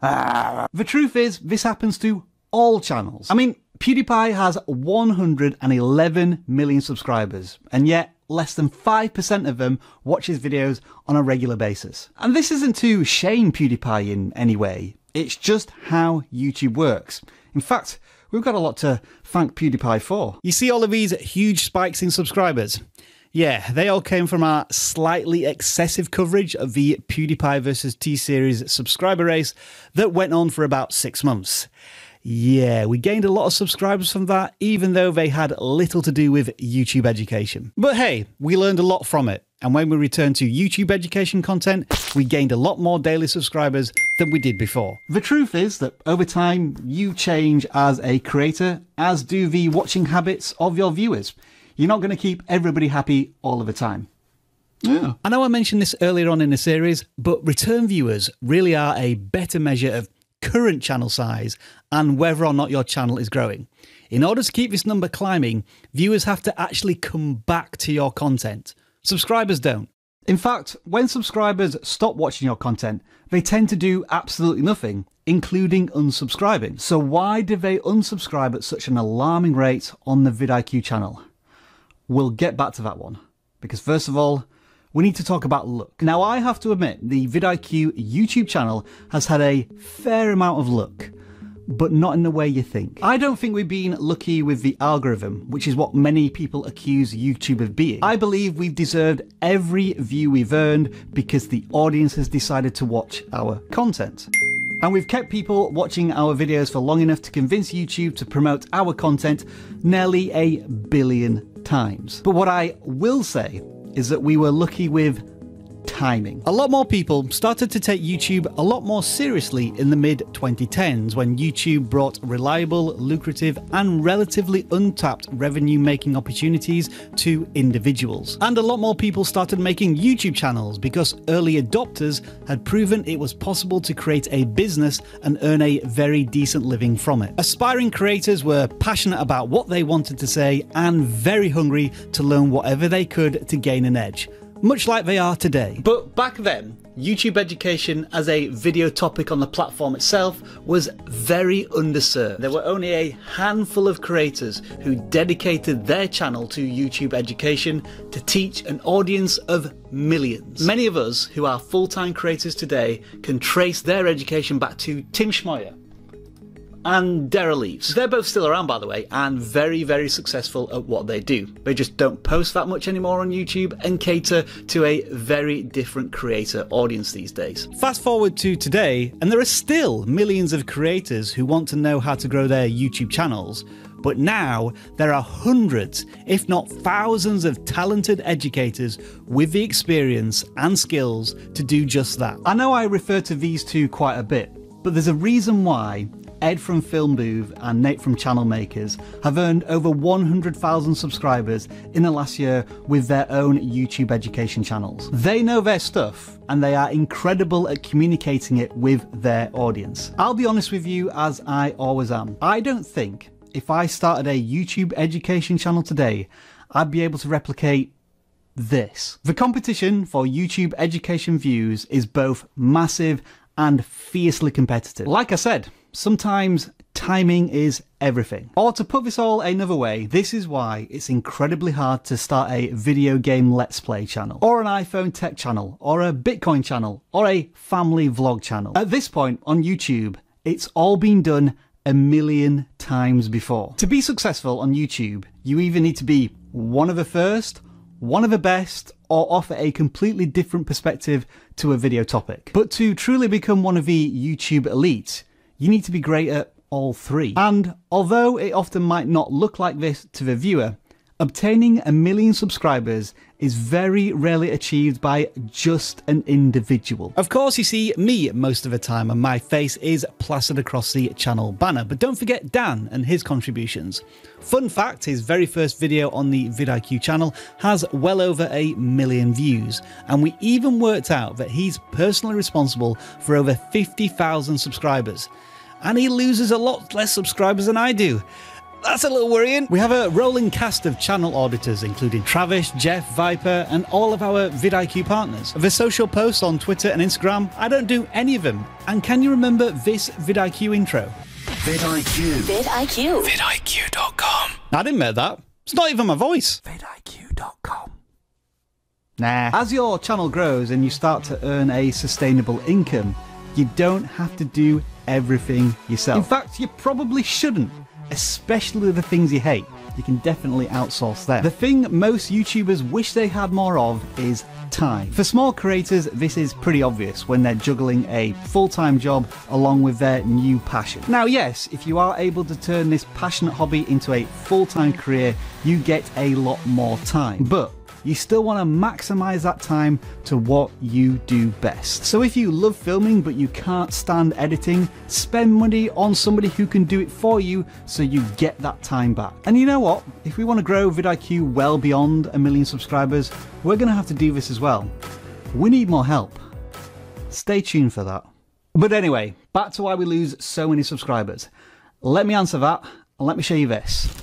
The truth is, this happens to all channels. I mean, PewDiePie has 111 million subscribers, and yet less than 5% of them watch his videos on a regular basis. And this isn't to shame PewDiePie in any way, it's just how YouTube works. In fact, we've got a lot to thank PewDiePie for. You see all of these huge spikes in subscribers? Yeah, they all came from our slightly excessive coverage of the PewDiePie vs T-Series subscriber race that went on for about 6 months. Yeah, we gained a lot of subscribers from that, even though they had little to do with YouTube education. But hey, we learned a lot from it. And when we returned to YouTube education content, we gained a lot more daily subscribers than we did before. The truth is that over time, you change as a creator, as do the watching habits of your viewers. You're not going to keep everybody happy all of the time. Yeah. I know I mentioned this earlier on in the series, but return viewers really are a better measure of current channel size and whether or not your channel is growing. In order to keep this number climbing, viewers have to actually come back to your content. Subscribers don't. In fact, when subscribers stop watching your content, they tend to do absolutely nothing, including unsubscribing. So why do they unsubscribe at such an alarming rate on the vidIQ channel? We'll get back to that one, because first of all, we need to talk about luck. Now, I have to admit, the vidIQ YouTube channel has had a fair amount of luck, but not in the way you think. I don't think we've been lucky with the algorithm, which is what many people accuse YouTube of being. I believe we've deserved every view we've earned because the audience has decided to watch our content. And we've kept people watching our videos for long enough to convince YouTube to promote our content nearly 1 billion times. But what I will say is that we were lucky with timing. A lot more people started to take YouTube a lot more seriously in the mid-2010s when YouTube brought reliable, lucrative, and relatively untapped revenue-making opportunities to individuals. And a lot more people started making YouTube channels because early adopters had proven it was possible to create a business and earn a very decent living from it. Aspiring creators were passionate about what they wanted to say and very hungry to learn whatever they could to gain an edge, much like they are today. But back then, YouTube education as a video topic on the platform itself was very underserved. There were only a handful of creators who dedicated their channel to YouTube education to teach an audience of millions. Many of us who are full-time creators today can trace their education back to Tim Schmoyer and Daryl Leaves. They're both still around, by the way, and very, very successful at what they do. They just don't post that much anymore on YouTube and cater to a very different creator audience these days. Fast forward to today, and there are still millions of creators who want to know how to grow their YouTube channels, but now there are hundreds, if not thousands, of talented educators with the experience and skills to do just that. I know I refer to these two quite a bit, but there's a reason why Ed from Film Booth and Nate from Channel Makers have earned over 100,000 subscribers in the last year with their own YouTube education channels. They know their stuff and they are incredible at communicating it with their audience. I'll be honest with you, as I always am. I don't think if I started a YouTube education channel today, I'd be able to replicate this. The competition for YouTube education views is both massive and fiercely competitive. Like I said, sometimes timing is everything. Or to put this all another way, this is why it's incredibly hard to start a video game Let's Play channel, or an iPhone tech channel, or a Bitcoin channel, or a family vlog channel. At this point on YouTube, it's all been done 1 million times before. To be successful on YouTube, you either need to be one of the first, one of the best, or offer a completely different perspective to a video topic. But to truly become one of the YouTube elite, you need to be great at all three. And although it often might not look like this to the viewer, obtaining 1 million subscribers is very rarely achieved by just an individual. Of course, you see me most of the time and my face is plastered across the channel banner, but don't forget Dan and his contributions. Fun fact, his very first video on the vidIQ channel has well over 1 million views, and we even worked out that he's personally responsible for over 50,000 subscribers. And he loses a lot less subscribers than I do. That's a little worrying. We have a rolling cast of channel auditors, including Travis, Jeff, Viper, and all of our vidIQ partners. The social posts on Twitter and Instagram, I don't do any of them. And can you remember this vidIQ intro? vidIQ. vidIQ. vidIQ.com. I didn't make that. It's not even my voice. vidIQ.com. Nah. As your channel grows and you start to earn a sustainable income, you don't have to do everything yourself. In fact, you probably shouldn't, especially the things you hate. You can definitely outsource them. The thing most YouTubers wish they had more of is time. For small creators, this is pretty obvious when they're juggling a full-time job along with their new passion. Now, yes, if you are able to turn this passionate hobby into a full-time career, you get a lot more time. But you still want to maximize that time to what you do best. So if you love filming but you can't stand editing, spend money on somebody who can do it for you so you get that time back. And you know what? If we want to grow vidIQ well beyond 1 million subscribers, we're going to have to do this as well. We need more help. Stay tuned for that. But anyway, back to why we lose so many subscribers. Let me answer that and let me show you this.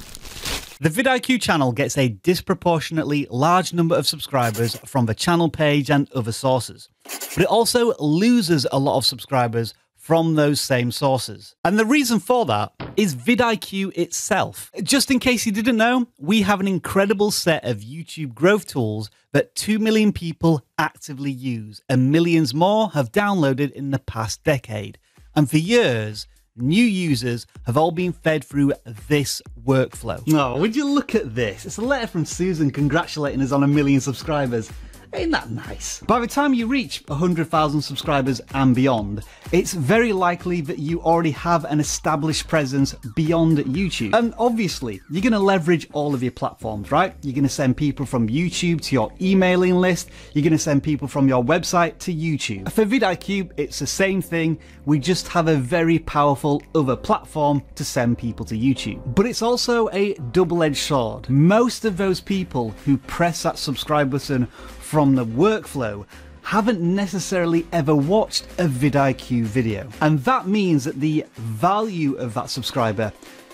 The vidIQ channel gets a disproportionately large number of subscribers from the channel page and other sources, but it also loses a lot of subscribers from those same sources. And the reason for that is vidIQ itself. Just in case you didn't know, we have an incredible set of YouTube growth tools that 2 million people actively use, and millions more have downloaded in the past decade. And for years, new users have all been fed through this workflow. Oh, would you look at this? It's a letter from Susan congratulating us on 1 million subscribers. Ain't that nice? By the time you reach 100,000 subscribers and beyond, it's very likely that you already have an established presence beyond YouTube. And obviously, you're going to leverage all of your platforms, right? You're going to send people from YouTube to your emailing list. You're going to send people from your website to YouTube. For vidIQ, it's the same thing. We just have a very powerful other platform to send people to YouTube. But it's also a double-edged sword. Most of those people who press that subscribe button from the workflow haven't necessarily ever watched a vidIQ video. And that means that the value of that subscriber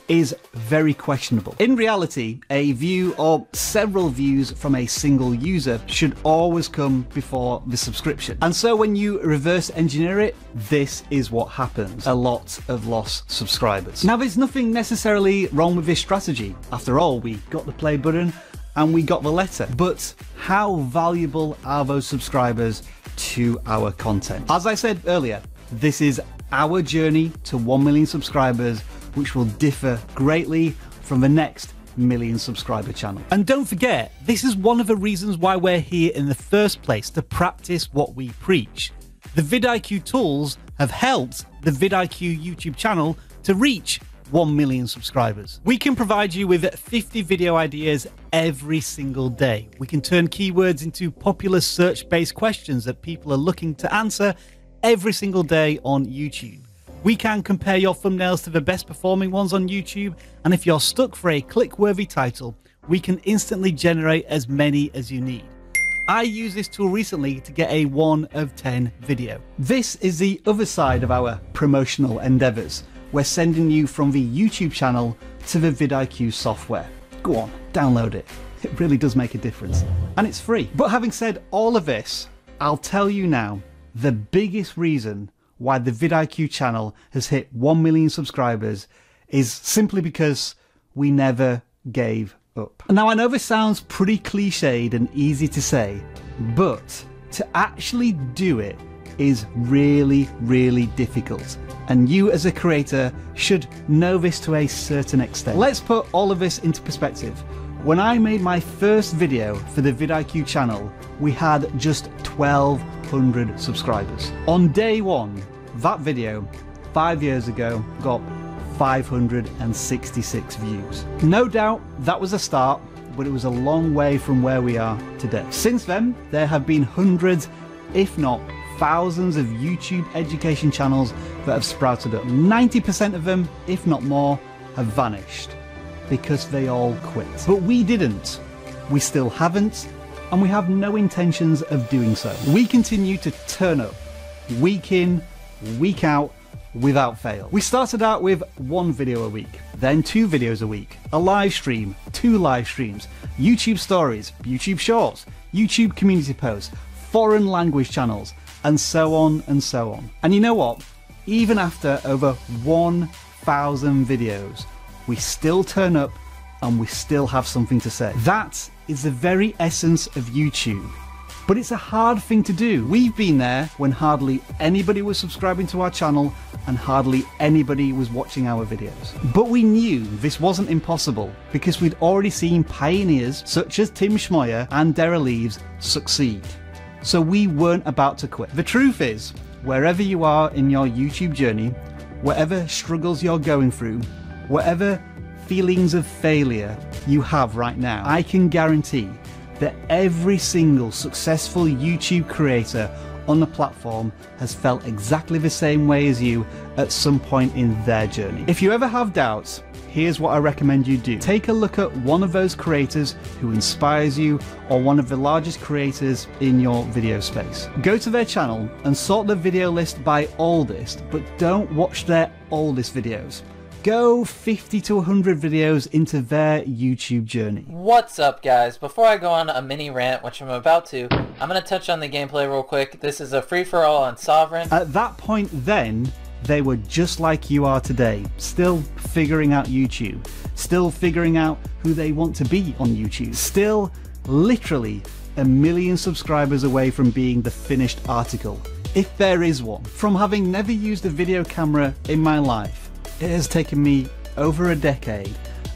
is very questionable. In reality, a view or several views from a single user should always come before the subscription. And so when you reverse engineer it, this is what happens. A lot of lost subscribers. Now, there's nothing necessarily wrong with this strategy. After all, we got the play button and we got the letter. But how valuable are those subscribers to our content? As I said earlier, this is our journey to 1 million subscribers, which will differ greatly from the next 1 million subscriber channel. And don't forget, this is one of the reasons why we're here in the first place, to practice what we preach. The vidIQ tools have helped the vidIQ YouTube channel to reach 1 million subscribers. We can provide you with 50 video ideas every single day. We can turn keywords into popular search-based questions that people are looking to answer every single day on YouTube. We can compare your thumbnails to the best performing ones on YouTube, and if you're stuck for a click-worthy title, we can instantly generate as many as you need. I used this tool recently to get a 1 of 10 video. This is the other side of our promotional endeavors. We're sending you from the YouTube channel to the vidIQ software. Go on, download it. It really does make a difference. And it's free. But having said all of this, I'll tell you now, the biggest reason why the vidIQ channel has hit 1 million subscribers is simply because we never gave up. Now, I know this sounds pretty cliched and easy to say, but to actually do it is really, really difficult. And you as a creator should know this to a certain extent. Let's put all of this into perspective. When I made my first video for the vidIQ channel, we had just 1,200 subscribers. On day one, that video, 5 years ago, got 566 views. No doubt that was a start, but it was a long way from where we are today. Since then, there have been hundreds, if not thousands of YouTube education channels that have sprouted up. 90% of them, if not more, have vanished because they all quit. But we didn't. We still haven't, and we have no intentions of doing so. We continue to turn up, week in, week out, without fail. We started out with 1 video a week, then 2 videos a week, a live stream, 2 live streams, YouTube stories, YouTube shorts, YouTube community posts, foreign language channels, and so on and so on. And you know what? Even after over 2,000 videos, we still turn up and we still have something to say. That is the very essence of YouTube. But it's a hard thing to do. We've been there when hardly anybody was subscribing to our channel and hardly anybody was watching our videos. But we knew this wasn't impossible because we'd already seen pioneers such as Tim Schmoyer and Dara Leaves succeed. So we weren't about to quit. The truth is, wherever you are in your YouTube journey, whatever struggles you're going through, whatever feelings of failure you have right now, I can guarantee that every single successful YouTube creator on the platform has felt exactly the same way as you at some point in their journey. If you ever have doubts, here's what I recommend you do. Take a look at one of those creators who inspires you or one of the largest creators in your video space. Go to their channel and sort the video list by oldest, but don't watch their oldest videos. Go 50 to 100 videos into their YouTube journey. What's up, guys? Before I go on a mini rant, which I'm about to, I'm going to touch on the gameplay real quick. This is a free-for-all on Sovereign. At that point then, they were just like you are today, still figuring out YouTube, still figuring out who they want to be on YouTube, still literally a million subscribers away from being the finished article, if there is one. From having never used a video camera in my life, it has taken me over a decade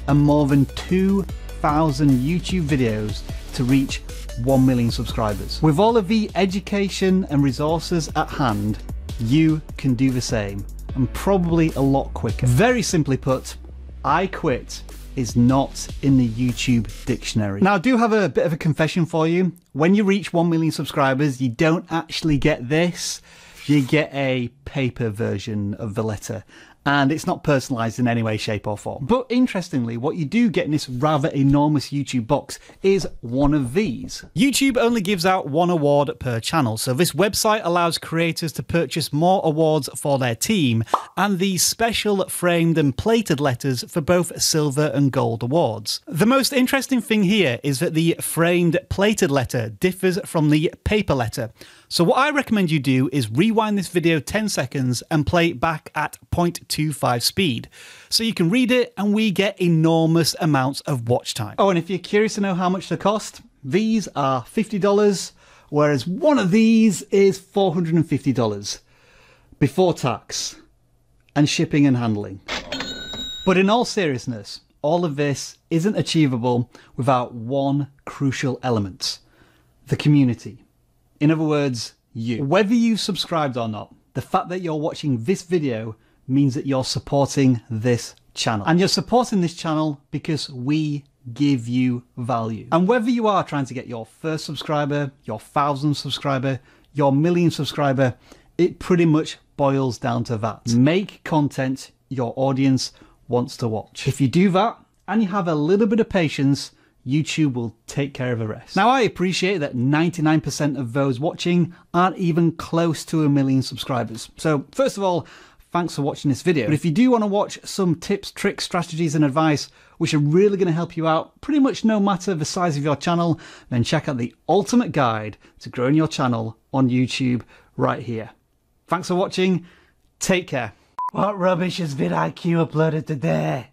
and more than 2,000 YouTube videos to reach 1 million subscribers. With all of the education and resources at hand, you can do the same, and probably a lot quicker. Very simply put, I quit is not in the YouTube dictionary. Now I do have a bit of a confession for you. When you reach 1 million subscribers, you don't actually get this. You get a paper version of the letter, and it's not personalized in any way, shape or form. But interestingly, what you do get in this rather enormous YouTube box is one of these. YouTube only gives out one award per channel, so this website allows creators to purchase more awards for their team, and these special framed and plated letters for both silver and gold awards. The most interesting thing here is that the framed plated letter differs from the paper letter. So what I recommend you do is rewind this video 10 seconds and play it back at 0.25 speed. So you can read it and we get enormous amounts of watch time. Oh, and if you're curious to know how much they cost, these are $50, whereas one of these is $450 before tax and shipping and handling. But in all seriousness, all of this isn't achievable without one crucial element: the community. In other words, you. Whether you've subscribed or not, the fact that you're watching this video means that you're supporting this channel. And you're supporting this channel because we give you value. And whether you are trying to get your first subscriber, your 1,000th subscriber, your 1,000,000th subscriber, it pretty much boils down to that. Make content your audience wants to watch. If you do that, and you have a little bit of patience, YouTube will take care of the rest. Now, I appreciate that 99% of those watching aren't even close to 1 million subscribers. So first of all, thanks for watching this video. But if you do want to watch some tips, tricks, strategies and advice which are really going to help you out pretty much no matter the size of your channel, then check out the ultimate guide to growing your channel on YouTube right here. Thanks for watching. Take care. What rubbish has vidIQ uploaded today?